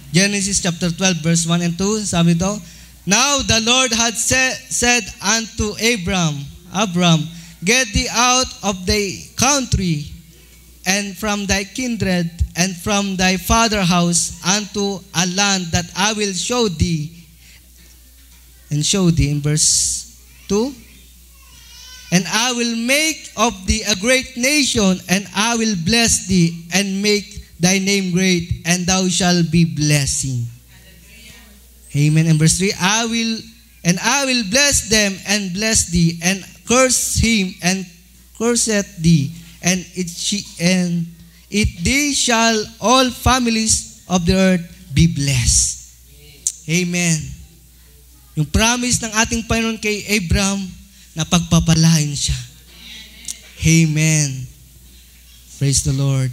Genesis chapter 12 verse 1 and 2, sabi ito, Now the Lord had said unto Abram, Get thee out of thy country, and from thy kindred, and from thy father's house, unto a land that I will show thee. And show thee in verse 2. And I will make of thee a great nation, and I will bless thee, and make thy name great, and thou shalt be blessing. Amen. And verse 3, I will bless them, and bless thee, and curse him, and curseth thee, and it thee shall all families of the earth be blessed. Amen. Yung promise ng ating Panginoon kay Abraham, na pagpapalain siya. Amen. Praise the Lord.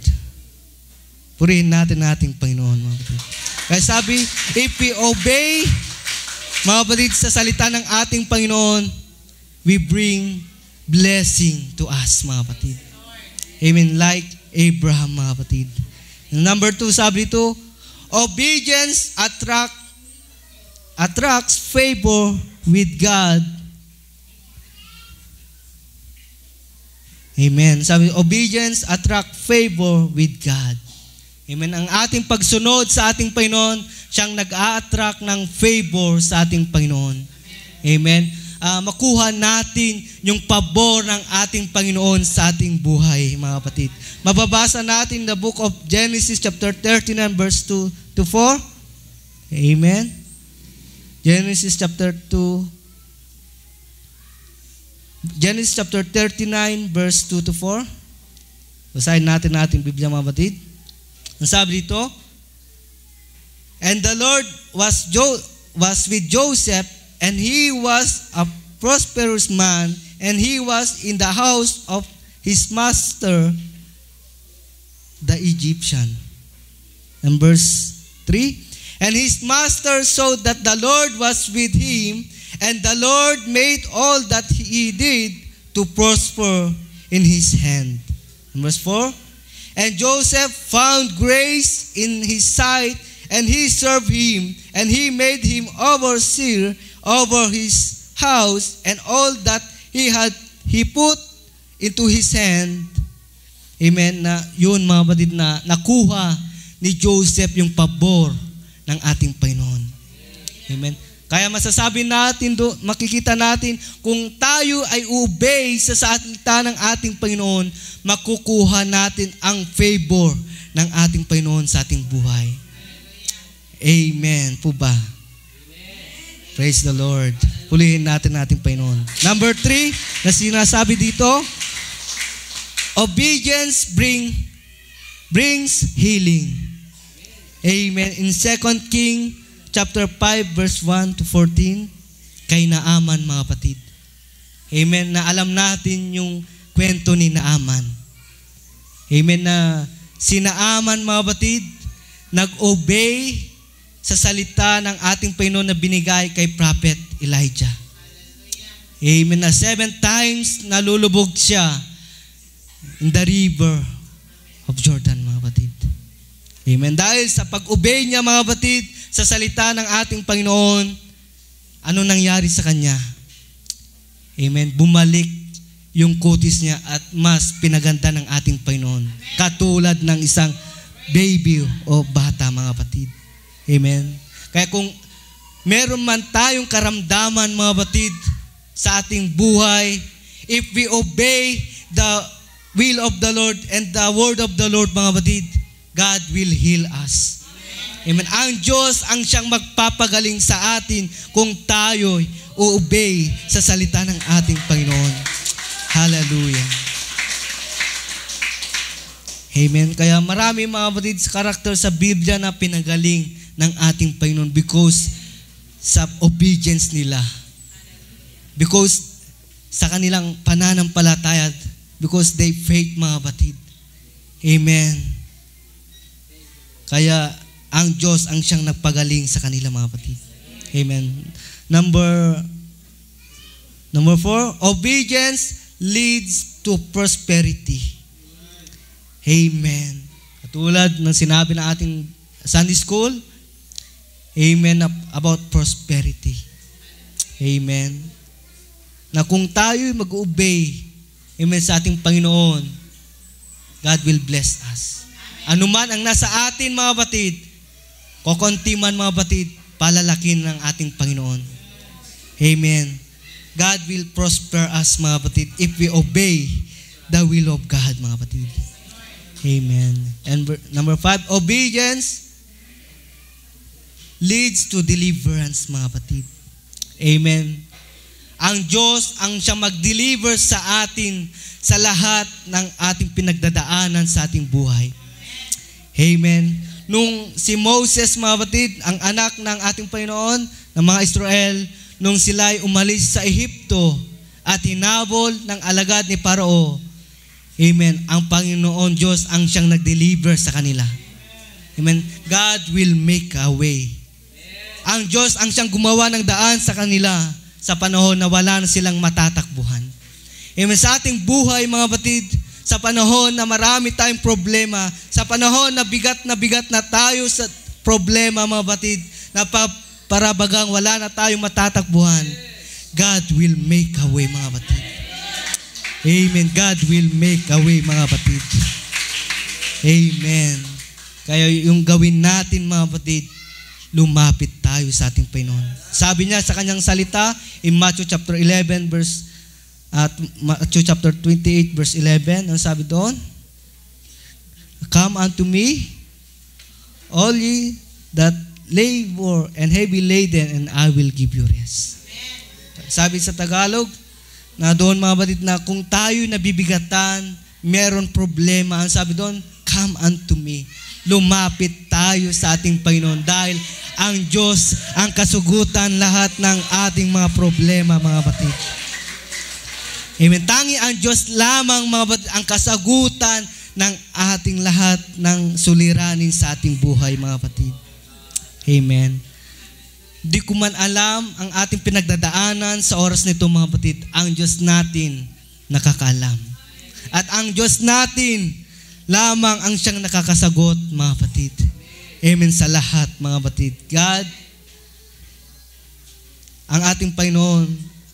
Purihin natin ating Panginoon, mga kapatid. Kaya sabi, if we obey, mga kapatid, sa salita ng ating Panginoon, we bring blessing to us, mga kapatid. Amen. Like Abraham, mga kapatid. Number 2, sabi ito, obedience attracts favor with God. Amen. Sabi, obedience attract favor with God. Amen. Ang ating pagsunod sa ating Panginoon, siyang nag-a-attract ng favor sa ating Panginoon. Amen. Makuha natin yung pabor ng ating Panginoon sa ating buhay, mga kapatid. Mababasa natin the book of Genesis chapter 39 verse 2 to 4. Amen. Genesis chapter 39 verse 2 to 4. Basahin natin ating Biblia, mga kapatid. Ang sabi dito, And the Lord was with Joseph, and he was a prosperous man, and he was in the house of his master, the Egyptian. And verse 3, And his master saw that the Lord was with him, and the Lord made all that he did to prosper in his hand. And verse 4, And Joseph found grace in his sight, and he served him, and he made him overseer over his house, and all that he put into his hand. Amen. Na yun, mga kapatid, na nakuha ni Joseph yung pabor ng ating Panginoon. Amen. Kaya masasabi natin, makikita natin, kung tayo ay obey sa salita ng ating Panginoon, makukuha natin ang favor ng ating Panginoon sa ating buhay. Amen po ba? Praise the Lord. Pulihin natin ating Panginoon. Number 3, na sinasabi dito, obedience brings healing. Amen. In 2 King chapter 5 verse 1 to 14, kay Naaman, mga kapatid. Amen. Na alam natin yung kwento ni Naaman. Amen. Na si Naaman, mga kapatid, nag-obey sa salita ng ating Panginoon na binigay kay Prophet Elijah. Amen. Na 7 times nalulubog siya in the river of Jordan, mga kapatid. Amen. Dahil sa pag-obey niya, mga kapatid, sa salita ng ating Panginoon, ano nangyari sa kanya? Amen. Bumalik yung kutis niya at mas pinaganda ng ating Panginoon. Katulad ng isang baby o bata, mga kapatid. Amen. Kaya kung meron man tayong karamdaman, mga kapatid, sa ating buhay, if we obey the will of the Lord and the word of the Lord, mga kapatid, God will heal us. Amen. Ang Diyos ang siyang magpapagaling sa atin kung tayo o-obey sa salita ng ating Panginoon. Hallelujah. Amen. Kaya marami, mga kapatid, karakter sa Biblia na pinagaling ng ating Panginoon because sa obedience nila. Because sa kanilang pananampalataya, because they faith, mga kapatid. Amen. Kaya ang Diyos ang siyang nagpagaling sa kanila, mga kapatid. Amen. Number 4, obedience leads to prosperity. Amen. Katulad ng sinabi ng ating Sunday school, Amen, about prosperity. Amen. Na kung tayo mag-obey, amen, sa ating Panginoon, God will bless us. Ano man ang nasa atin, mga batid, kokonti man, mga batid, palalakin ng ating Panginoon. Amen. God will prosper us, mga batid, if we obey the will of God, mga batid. Amen. And number 5, obedience leads to deliverance, mga batid. Amen. Ang Diyos ang siyang mag-deliver sa atin sa lahat ng ating pinagdadaanan sa ating buhay. Amen. Nung si Moses, mga batid, ang anak ng ating Panginoon, ng mga Israel, nung sila'y umalis sa Ehipto at hinabol ng alagad ni Parao, amen, ang Panginoon Diyos ang siyang nag-deliver sa kanila. Amen. God will make a way. Ang Diyos ang siyang gumawa ng daan sa kanila sa panahon na wala na silang matatakbuhan. Amen. Sa ating buhay, mga batid, sa panahon na marami tayong problema, sa panahon na bigat na tayo sa problema, mga batid, na parabagang wala na tayong matatakbuhan, God will make a way, mga batid. Amen. God will make a way, mga batid. Amen. Kaya yung gawin natin, mga batid, lumapit tayo sa ating Panginoon. Sabi niya sa kanyang salita in Matthew chapter 11 verse Matthew chapter 28 verse 11, ang sabi doon, "Come unto me, all ye that labor and heavy laden, and I will give you rest." Sabi sa Tagalog, na doon, mga batid, na kung tayo nabibigatan, meron problema, ang sabi doon, come unto me. Lumapit tayo sa ating Panginoon dahil ang Diyos ang kasugutan lahat ng ating mga problema, mga batid. Amen. Tangi ang Diyos lamang, mga batid, ang kasagutan ng ating lahat ng suliranin sa ating buhay, mga batid. Amen. Di ko man alam ang ating pinagdadaanan sa oras nito, mga batid, ang Diyos natin nakakaalam. At ang Diyos natin lamang ang siyang nakakasagot, mga batid. Amen sa lahat, mga batid. God, ang ating Panginoon,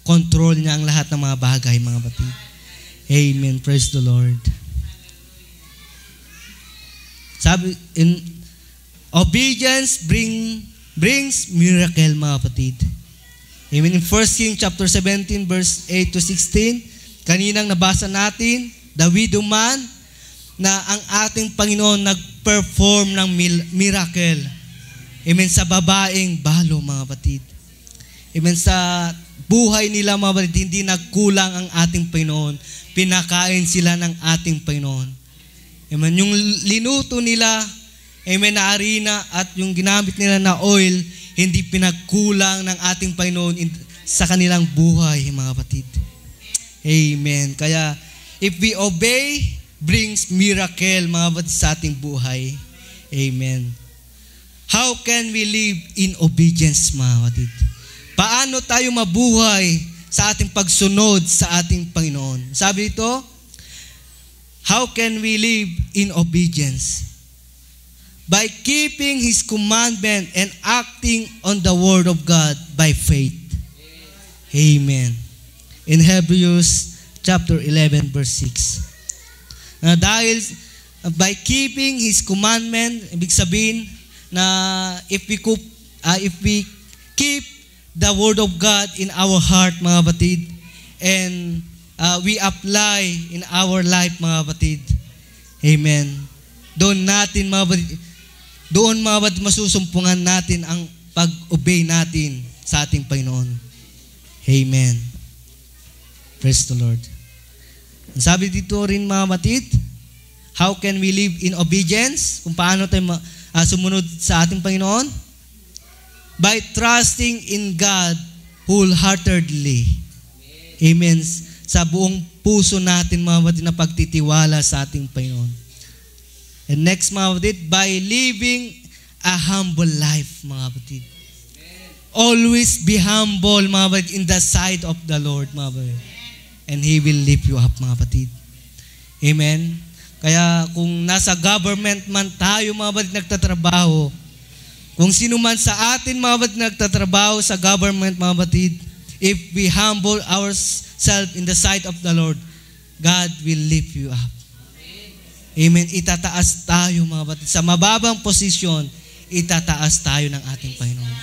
control niya ang lahat ng mga bagay, mga batid. Amen. Praise the Lord. Sabi, in obedience brings miracle, mga batid. Amen. In 1 Kings chapter 17 verse 8 to 16, kaninang nabasa natin, the widow man, na ang ating Panginoon nag-perform ng miracle. Amen. Sa babaeng balo, mga batid. Amen. Sa buhay nila, mga batid, hindi nagkulang ang ating Panginoon. Pinakain sila ng ating Panginoon. Amen. Yung linuto nila, amen, na harina at yung ginamit nila na oil, hindi pinagkulang ng ating Panginoon sa kanilang buhay, mga batid. Amen. Kaya, if we obey, brings miracle, mga batid, sa ating buhay. Amen. How can we live in obedience, mga batid? Paano tayo mabuhay sa ating pagsunod sa ating Panginoon? Sabi dito, how can we live in obedience? By keeping His commandment and acting on the Word of God by faith. Amen. In Hebrews chapter 11 verse 6. Na dahil by keeping His commandment, ibig sabihin na if we keep the Word of God in our heart, mga batid, and we apply in our life, mga batid. Amen. Doon natin, mga batid, masusumpungan natin ang pag-obey natin sa ating Panginoon. Amen. Praise the Lord. Sabi dito rin, mga batid, how can we live in obedience? Kung paano tayo sumunod sa ating Panginoon? By trusting in God wholeheartedly. Amen. Sa buong puso natin, mga batid, na pagtitiwala sa ating Panginoon. And next, mga batid, by living a humble life, mga batid. Always be humble, mga batid, in the sight of the Lord, mga batid. And He will lift you up, mga batid. Amen. Kaya kung nasa government man tayo, mga batid, nagtatrabaho, Kung sino man sa atin, mga batid, nagtatrabaho sa government, mga batid, if we humble ourselves in the sight of the Lord, God will lift you up. Amen. Itataas tayo, mga batid. Sa mababang posisyon, itataas tayo ng ating Panginoon.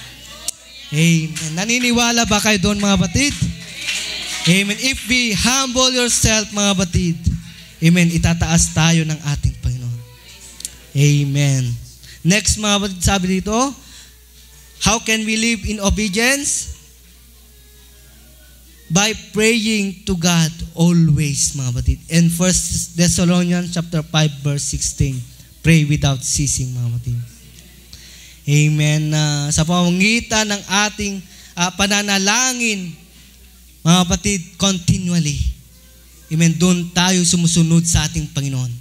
Amen. Naniniwala ba kayo doon, mga batid? Amen. If we humble yourself, mga batid, amen, itataas tayo ng ating Panginoon. Amen. Next, mga batid, sabi dito, how can we live in obedience? By praying to God always, mga batid. And 1 Thessalonians chapter 5 verse 16, pray without ceasing, mga batid. Amen. Sa pamamagitan ng ating pananalangin, mga batid, continually. Amen. Doon tayo sumusunod sa ating Panginoon.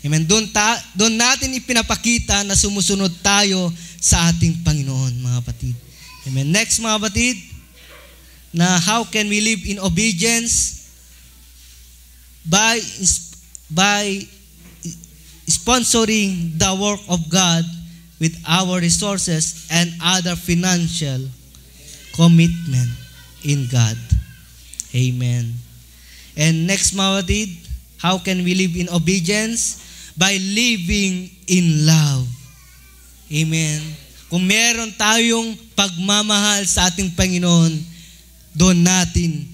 Amen. Doon natin ipinapakita na sumusunod tayo sa ating Panginoon, mga batid. Amen. Next, mga batid, na how can we live in obedience? By sponsoring the work of God with our resources and other financial commitment in God. Amen. And next, mga batid, how can we live in obedience? By living in love. Amen. Kung meron tayong pagmamahal sa ating Panginoon, doon natin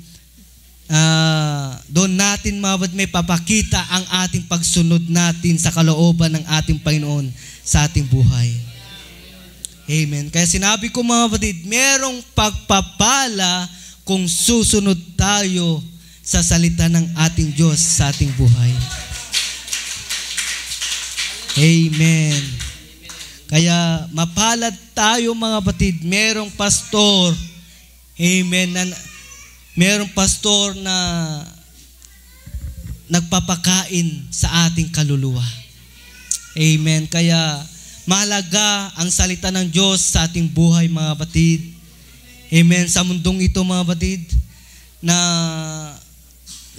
mga batid, may papakita ang ating pagsunod natin sa kalooban ng ating Panginoon sa ating buhay. Amen. Kaya sinabi ko, mga batid, merong pagpapala kung susunod tayo sa salita ng ating Diyos sa ating buhay. Amen. Kaya mapalad tayo, mga batid, merong pastor, amen, merong pastor na nagpapakain sa ating kaluluwa. Amen. Kaya mahalaga ang salita ng Diyos sa ating buhay, mga batid. Amen. Sa mundong ito, mga batid, na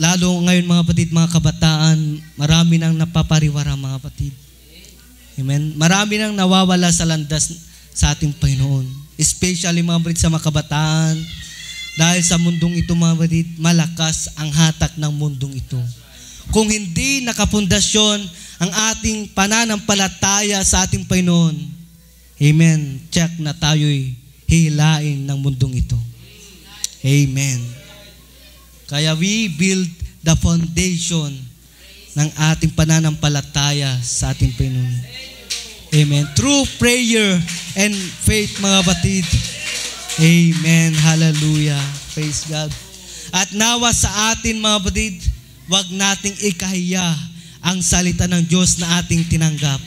lalo ngayon, mga batid, mga kabataan, marami nang napapariwara, mga batid. Amen. Marami nang nawawala sa landas sa ating Panginoon. Especially, mga batid, sa mga kabataan. Dahil sa mundong ito, mga batid, malakas ang hatak ng mundong ito. Kung hindi nakapundasyon ang ating pananampalataya sa ating Panginoon, amen, check na tayo'y hihilain ng mundong ito. Amen. Kaya we build the foundation ng ating pananampalataya sa ating Panginoon. Amen. Through prayer and faith, mga batid. Amen. Hallelujah. Praise God. At nawa sa atin, mga batid, wag nating ikahiya ang salita ng Diyos na ating tinanggap.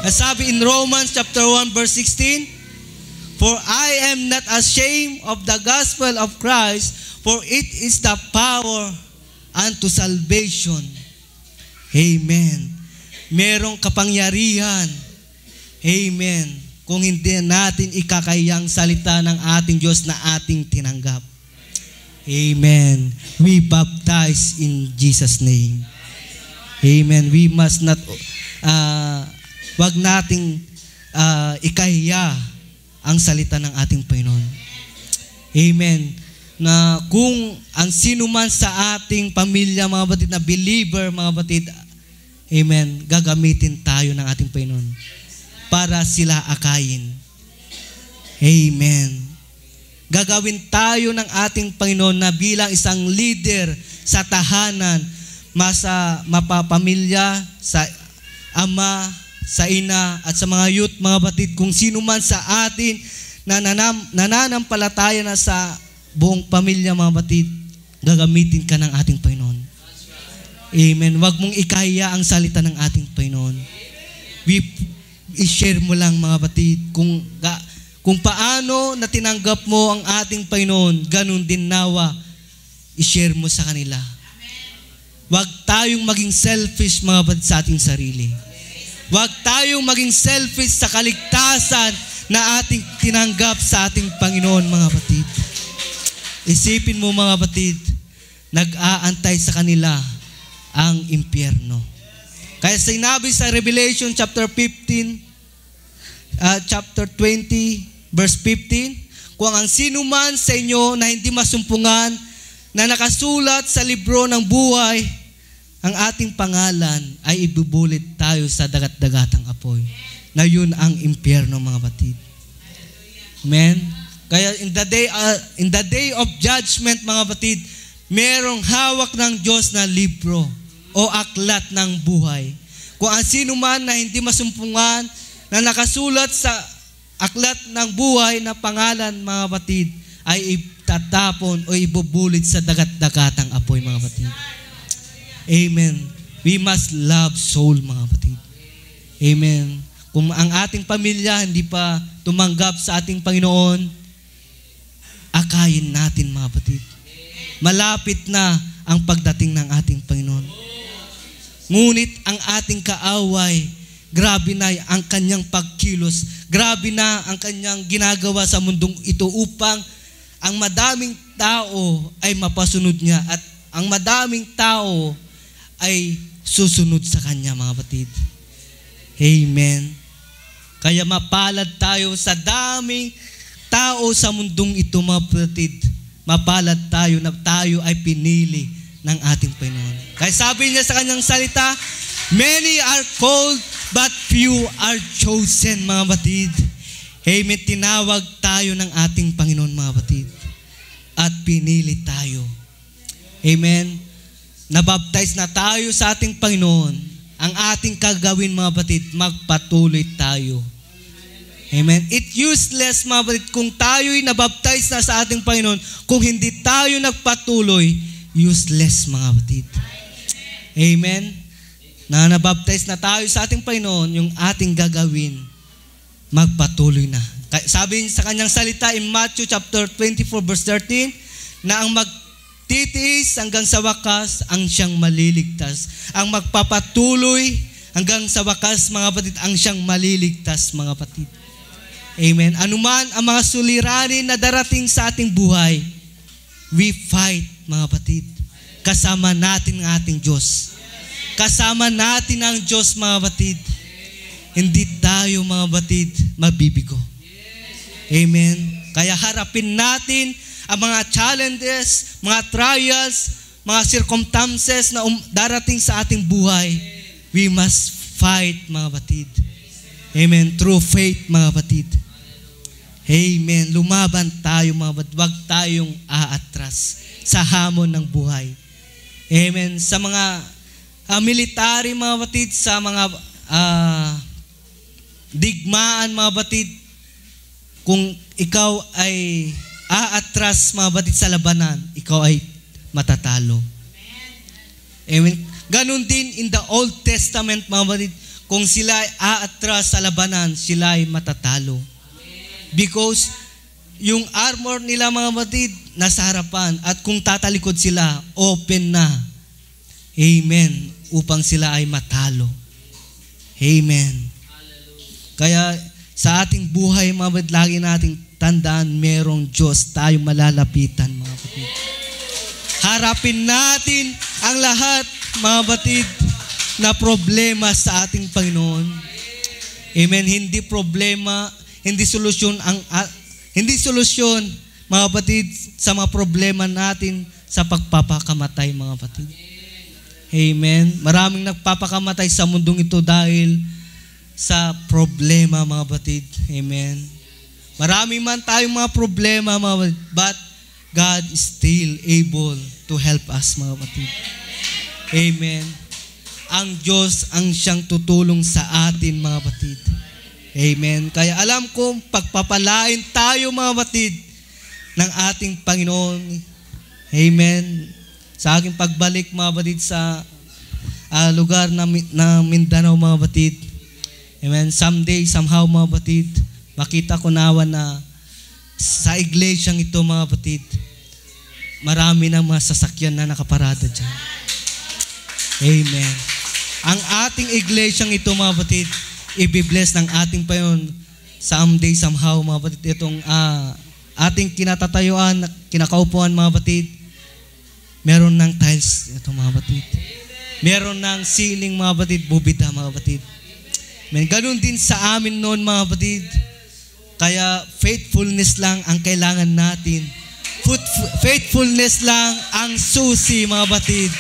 As sabi in Romans chapter 1 verse 16, for I am not ashamed of the gospel of Christ, for it is the power unto salvation. Amen. Merong kapangyarihan. Amen. Kung hindi natin ikakayang salita ng ating Diyos na ating tinanggap. Amen. We baptize in Jesus' name. Amen. We must not, wag nating ikahiya ang salita ng ating Panginoon. Amen. Na kung ang sino man sa ating pamilya, mga batid, na believer, mga batid, amen, gagamitin tayo ng ating Panginoon para sila akayin. Amen. Gagawin tayo ng ating Panginoon na bilang isang leader sa tahanan, mapapamilya, sa ama, sa ina, at sa mga youth, mga batid, kung sino man sa atin na nananampalataya na sa buong pamilya, mga batid, gagamitin ka ng ating Panginoon. Amen. Huwag mong ikahiya ang salita ng ating Panginoon. I-share mo lang, mga batid, kung paano na tinanggap mo ang ating Panginoon, ganun din nawa, i-share mo sa kanila. Huwag tayong maging selfish, mga batid, sa ating sarili. Huwag tayong maging selfish sa kaligtasan na ating tinanggap sa ating Panginoon, mga batid. Isipin mo, mga batid, nag-aantay sa kanila ang impyerno. Kaya sinabi sa Revelation chapter 15, chapter 20, verse 15, kung ang sino man sa inyo na hindi masumpungan na nakasulat sa libro ng buhay, ang ating pangalan ay ibubulit tayo sa dagat-dagatang apoy. Na yun ang impyerno, mga batid. Amen? Kaya in the day of judgment, mga batid, merong hawak ng Diyos na libro o aklat ng buhay. Kung ang sino man na hindi masumpungan na nakasulat sa aklat ng buhay na pangalan, mga batid, ay itatapon o ibubulit sa dagat-dagatang apoy, mga batid. Amen. We must love soul, mga batid. Amen. Kung ang ating pamilya hindi pa tumanggap sa ating Panginoon, akayin natin, mga batid. Malapit na ang pagdating ng ating Panginoon. Ngunit ang ating kaaway, grabe na ang kanyang pagkilos, grabe na ang kanyang ginagawa sa mundong ito upang ang madaming tao ay mapasunod niya at ang madaming tao ay susunod sa kanya, mga batid. Amen. Kaya mapalad tayo sa daming tao sa mundong ito, mga batid. Mapalad tayo na tayo ay pinili ng ating Panginoon. Kaya sabi niya sa kanyang salita, many are called, but few are chosen, mga batid. Amen. Tinawag tayo ng ating Panginoon, mga batid. At pinili tayo. Amen. Nabaptize na tayo sa ating Panginoon. Ang ating kagawin, mga batid, magpatuloy tayo. Amen. It's useless, mga batid, kung tayo'y nabaptize na sa ating Panginoon, kung hindi tayo nagpatuloy, useless, mga batid. Amen. Na nabaptize na tayo sa ating Panginoon, yung ating gagawin, magpatuloy na. Sabi sa kanyang salita in Matthew chapter 24 verse 13, na ang magtitiis hanggang sa wakas, ang siyang maliligtas. Ang magpapatuloy hanggang sa wakas, mga batid, ang siyang maliligtas, mga batid. Amen. Anuman ang mga suliranin na darating sa ating buhay, we fight, mga batid. Kasama natin ang ating Diyos. Kasama natin ang Diyos, mga batid. Hindi tayo, mga batid, mabibigo. Amen. Kaya harapin natin ang mga challenges, mga trials, mga circumstances na darating sa ating buhay. We must fight, mga batid. Amen. Through faith, mga batid. Amen. Lumaban tayo, mga batid. Huwag tayong aatras sa hamon ng buhay. Amen. Sa mga military, mga batid, sa mga digmaan, mga batid, kung ikaw ay aatras, mga batid, sa labanan, ikaw ay matatalo. Amen. Ganon din in the Old Testament, mga batid, kung sila ay aatras sa labanan, sila ay matatalo. Because yung armor nila, mga batid, nasa harapan, at kung tatalikod sila, open na. Amen. Upang sila ay matalo. Amen. Kaya sa ating buhay, mga batid, lagi nating tandaan, merong Diyos tayong malalapitan, mga batid. Harapin natin ang lahat, mga batid, na problema sa ating Panginoon. Amen. Hindi problema, hindi solusyon, mga batid, sa mga problema natin sa pagpapakamatay, mga batid. Amen. Maraming nagpapakamatay sa mundong ito dahil sa problema, mga batid. Amen. Marami man tayong mga problema, mga batid, but God is still able to help us, mga batid. Amen. Ang Diyos ang siyang tutulong sa atin, mga batid. Amen. Kaya alam ko, pagpapalain tayo, mga batid, ng ating Panginoon. Amen. Sa aking pagbalik, mga batid, sa lugar na Mindanao, mga batid. Amen. Someday, somehow, mga batid, makita ko nawa na sa iglesyang ito, mga batid, marami ng mga sasakyan na nakaparada dyan. Amen. Ang ating iglesyang ito, mga batid, i-bless ng ating Panginoon someday, somehow, mga batid. Itong ating kinatatayuan, kinakaupuan, mga batid, meron ng tiles, ito, mga batid. Meron ng ceiling, mga batid, bubida, mga batid. Amen. Ganun din sa amin noon mga kapatid. Kaya faithfulness lang ang kailangan natin. Faithfulness lang ang susi mga kapatid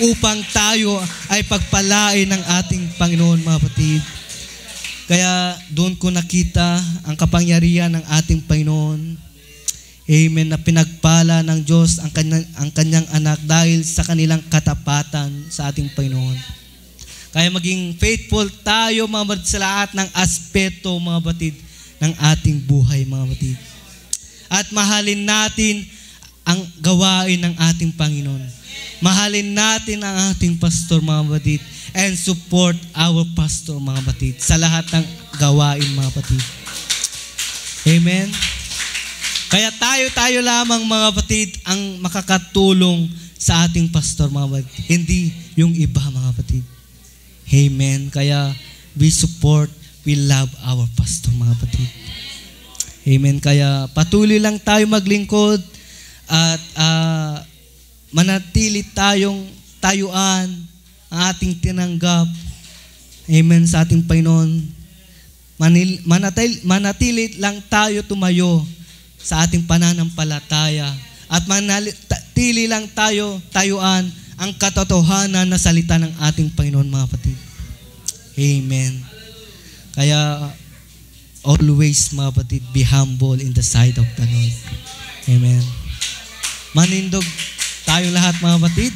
upang tayo ay pagpalain ng ating Panginoon mga kapatid. Kaya doon ko nakita ang kapangyarihan ng ating Panginoon. Amen. Na pinagpala ng Diyos ang kanyang anak dahil sa kanilang katapatan sa ating Panginoon. Kaya maging faithful tayo mga kapatid sa lahat ng aspeto mga kapatid ng ating buhay mga kapatid. At mahalin natin ang gawain ng ating Panginoon. Mahalin natin ang ating pastor mga kapatid and support our pastor mga kapatid sa lahat ng gawain mga kapatid. Amen. Kaya tayo lamang mga kapatid ang makakatulong sa ating pastor mga kapatid. Hindi yung iba mga kapatid. Amen. Kaya we support, we love our pastor mga kapatid. Amen. Kaya patuloy lang tayo maglingkod at manatili tayong tayuan ang ating tinanggap. Amen sa ating Panginoon. Manatili lang tayo tumayo sa ating pananampalataya at manatili lang tayo tayuan ang katotohanan na salita ng ating Panginoon mga kapatid. Amen. Kaya always mga kapatid, be humble in the sight of the Lord. Amen. Manindog tayong lahat mga kapatid.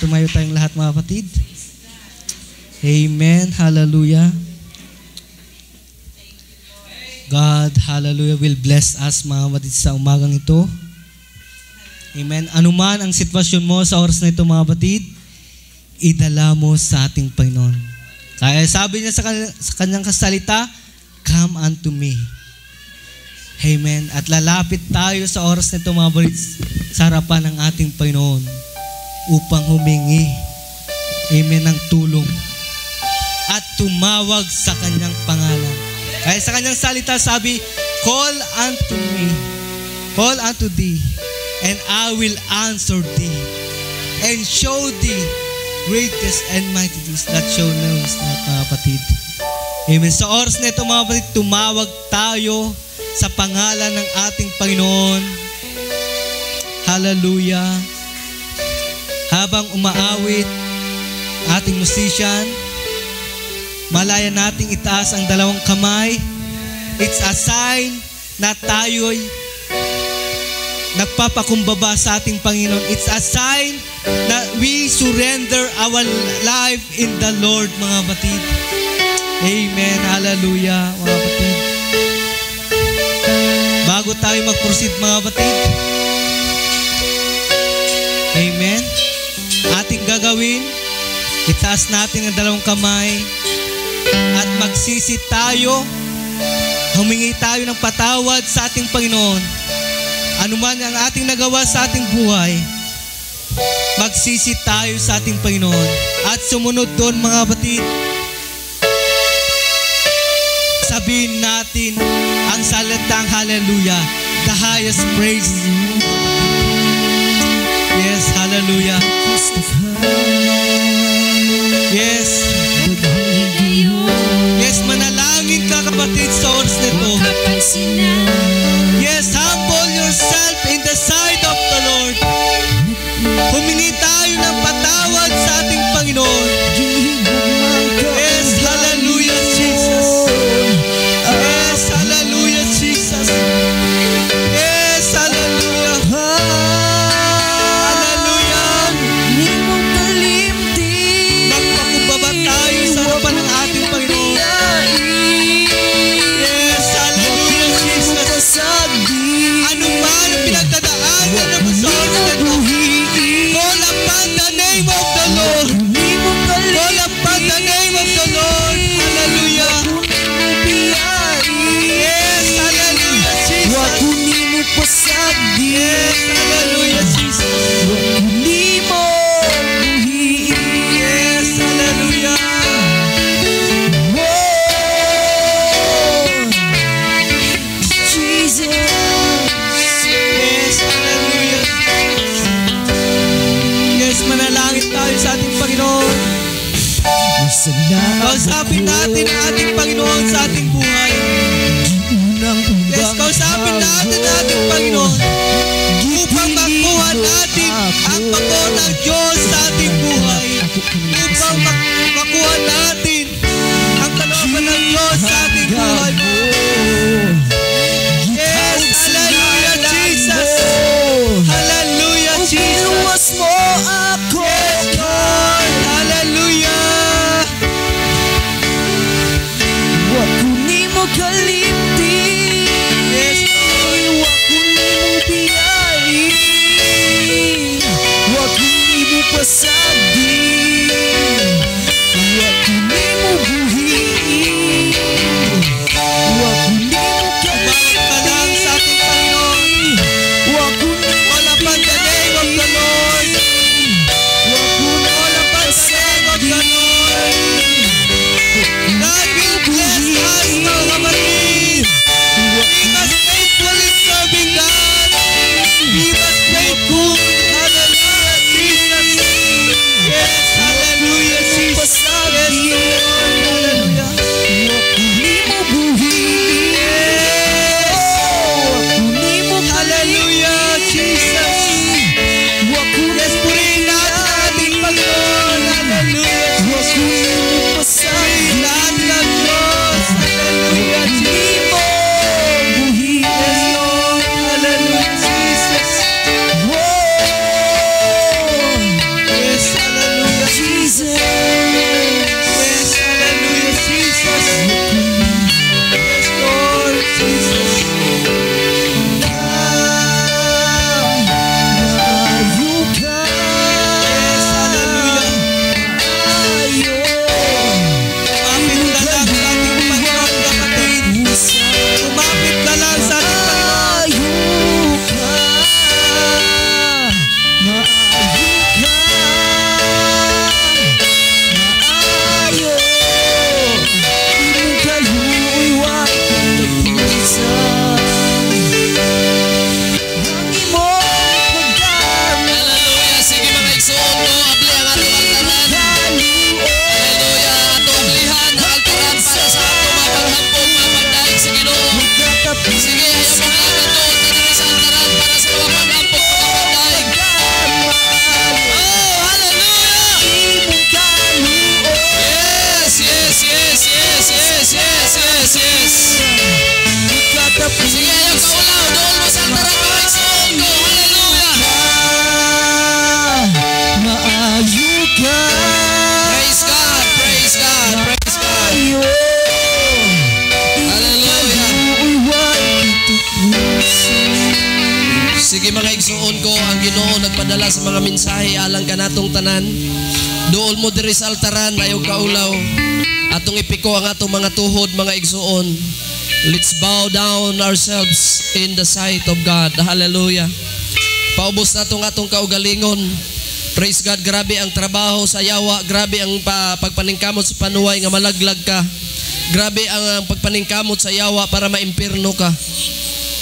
Tumayo tayong lahat mga kapatid. Amen. Hallelujah. God, hallelujah, will bless us mga kapatid sa umagang ito. Amen. Anuman ang sitwasyon mo sa oras na ito mga kapatid, idala mo sa ating Panginoon. Kaya sabi niya sa kanyang kasalita, come unto me. Amen. At lalapit tayo sa oras na ito mga kapatid sa harapan ng ating Panginoon upang humingi, amen, ng tulong at tumawag sa kanyang pangalan. Kaya sa kanyang salita sabi, call unto me, call unto thee, and I will answer thee, and show thee greatest and mighty things that show knows not mga kapatid. Amen. Sa oras na ito mga kapatid, tumawag tayo sa pangalan ng ating Panginoon. Hallelujah. Habang umaawit ating musician, malaya nating itaas ang dalawang kamay. It's a sign na tayo'y nagpapakumbaba sa ating Panginoon. It's a sign na we surrender our life in the Lord, mga kapatid. Amen. Hallelujah, mga kapatid. Bago tayo mag-proceed, mga kapatid, amen, ating gagawin, itaas natin ang dalawang kamay at magsisi tayo, humingi tayo ng patawad sa ating Panginoon. Ano man ang ating nagawa sa ating buhay, magsisi tayo sa ating Panginoon. At sumunod doon mga kapatid, sabihin natin ang salitang hallelujah, the highest praise. Yes, hallelujah. Yes. Yes, manalangin ka kapatid sa oras nito. Yes, humble yourself in the sight of the Lord. Humingi tayo ng patawad sa ating Panginoon. Yes, hallelujah, Jesus. Yes, hallelujah, Jesus. Yes, hallelujah. Hallelujah. Magpakumbaba tayo sa harapan ng ating Panginoon. Yes, hallelujah, Jesus. Ano man ang pinagdadaanan na masarap na ito, call upon the name of the Lord. Call upon the name of the Lord. Hallelujah. Yes, hallelujah, Jesus. Yes, hallelujah, Jesus. Yes, hallelujah. Yes, hallelujah. Yes, manalangin tayo sa ating Panginoon. Kausapin natin ang ating Panginoon sa ating buhay. Yes, kausapin natin ang ating Panginoon upang makuha natin ang pako ng Diyos sa ating buhay. Upang makuha natin ang kalooban ng Diyos sa ating buhay. Yes, hallelujah, Jesus. Hallelujah, Jesus. mo ako. Yes, Lord. Hallelujah. Wa kunin mo kalimti. Yes, Lord. Wa kunin mo biyari. Wa kunin mo pasagdi. Wa kunin mo buhi. Wa kunin mo Bakit ka lang sa ating Panginoon? Wa kunin mo All upon the name of the Lord. All upon the name of the Lord. God will bless us, mga kapatid. We must faithfully serving God. We must faithful. Hallelujah, Jesus. Yes, hallelujah, Jesus. Yes, Lord. Hallelujah. Hallelujah, Jesus. Yes, purihin natin ang ating Panginoon. Hallelujah, Jesus. Purihin natin ang Diyos. Hallelujah, Jesus. Yes, Lord. Hallelujah, Jesus. Yes, hallelujah, Jesus. Yes, hallelujah, Jesus. Yes, Lord, Jesus. Yes, hallelujah. Tumapit ka lang sa ating Panginoon, kapatid. Tumapit ka lang sa ating Panginoon. Hallelujah. Sige mga igsoon ko, abli ang ating altaran. Hallelujah. Ato ablihan ang altaran para sa ato mapaghampong mapagdaig sa Ginoo. Sige, ayaw mo nga na doon na diri sa altaran para sa mga paghampong mapagdaig. Oh, hallelujah. Yes, yes, yes, yes, yes, yes, yes, yes. Sige, ayaw ka ulaw. Doon mo sa altaran mga igsoon ko. Hallelujah. Praise God, praise God, praise God. Hallelujah. Sige mga igsuon ko, ang Ginoo nagpadala sa mga mensahe alang kanatong tanan. Dool mo diri sa altaran, ayaw kaulaw. Atong ipiko ang atong mga tuhod, mga igsuon. Let's bow down ourselves in the sight of God. Hallelujah. Paubos na atong kaugalingon. Praise God, grabe ang trabaho sa yawa, grabe ang pagpaningkamot sa panuway nga malaglag ka. Grabe ang pagpaningkamot sa yawa para maimpirno ka.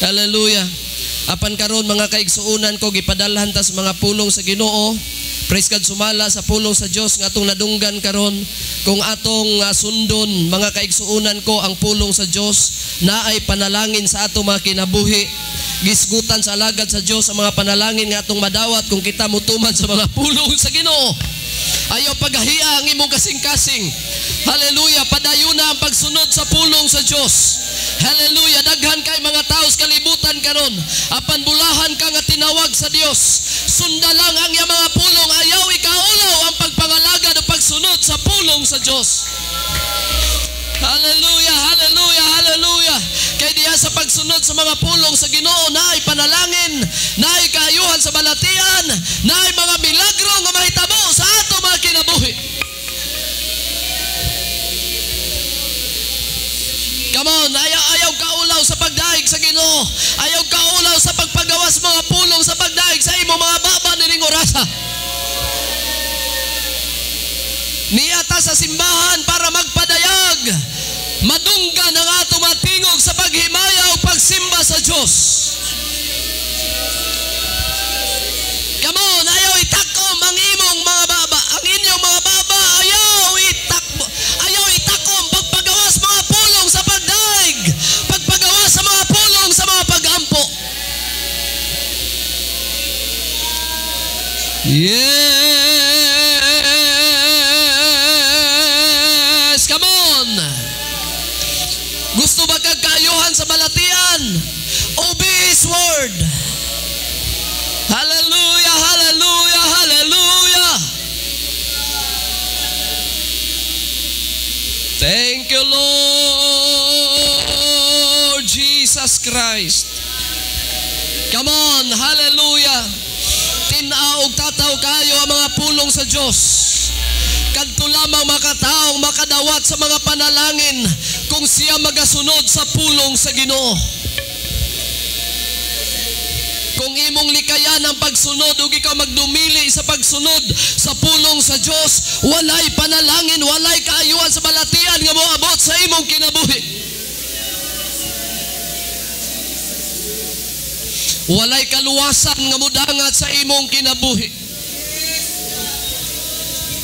Hallelujah. Apan karon mga kaigsuunan ko, gipadalhan ta sa mga pulong sa Ginoo. Praise God, sumala sa pulong sa Dios nga atong nadunggan karon. Kung atong sundon mga kaigsuunan ko ang pulong sa Dios, naay panalangin sa atong mga kinabuhi. Gisgutan sa alagad sa Dios ang mga panalangin nga atong madawat kung kita mutuman sa mga pulong sa Ginoo. Ayaw paghahia ang imong kasing-kasing. Hallelujah. Padayon na ang pagsunod sa pulong sa Dios. Hallelujah. Daghan kay mga tao sa kalibutan karon. Apan bulahan ka nga tinawag sa Dios. Sunda lang ang iyang mga pulong. Ayaw ikaulaw ang pagpangalagad o pagsunod sa pulong sa Dios. Hallelujah, hallelujah, hallelujah. Kay diya sa pagsunod sa mga pulong sa Ginoo, naay panalangin, naay kaayuhan sa balatian, naay mga milagro nga mahitabo sa ato mga kinabuhi. Come on, ayaw kaulaw sa pagdaig sa Ginoo. Ayaw kaulaw sa pagpagawas mga pulong sa pagdaig sa imo mga baba nining orasa. Niyata sa simbahan para magpadayag. Madunggan ang ato matingog sa paghimaya o pagsimba sa Diyos. Come on, ayaw itakom ang imong mga baba. Ang inyong mga baba, ayaw Yes! Come on! Gusto ba kag kaayuhan sa balatian? Obey His word. Hallelujah! Hallelujah! Hallelujah! Thank you, Lord Jesus Christ. Come on! Hallelujah! Tinaog tataw kayo ang mga pulong sa Diyos. Kadto lamang makataong makadawat sa mga panalangin kung siya magasunod sa pulong sa Ginoo. Kung imong likayan ang pagsunod ug ikaw magdumili sa pagsunod sa pulong sa Dios, walay panalangin, walay kaayuhan sa balatian nga moabot sa imong kinabuhi. Walay kaluwasan nga modangat sa imong kinabuhi.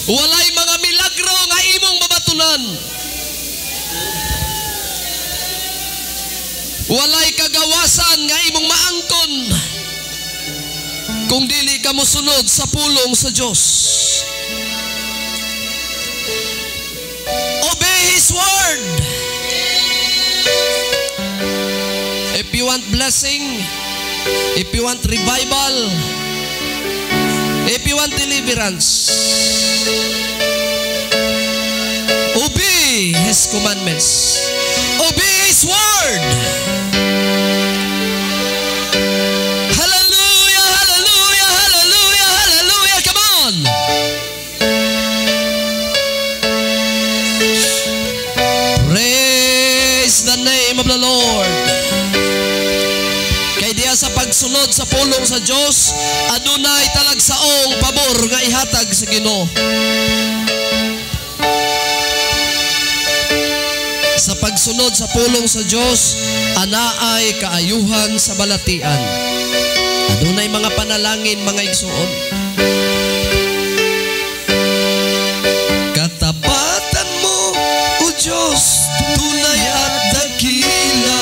Walay mga milagro nga imong mabatunan. Walay kagawasan nga imong maangkon kung dili ka mosunod sa pulong sa Dios. Obey His word. If you want blessing, if you want revival, if you want deliverance, obey His commandments. Obey His word. Hallelujah, hallelujah, hallelujah, hallelujah. Come on. Praise the name of the Lord. Kay diya sa pagsunod sa pulong sa Dios, adunay talagsaong pabor nga ihatag sa Ginoo. Sa pagsunod sa pulong sa Dios, anaay kaayuhan sa balatian. Adunay mga panalangin, mga igsuon. Katapatan mo, O Diyos, tunay at dakila.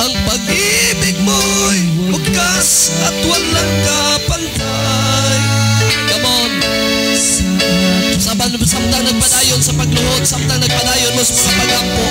Ang pag-ibig mo'y wagas at walang kapantay. Come on. Samtang nagpadayon sa pagluhod, samtang nagpadayon mo sa mga pagampo.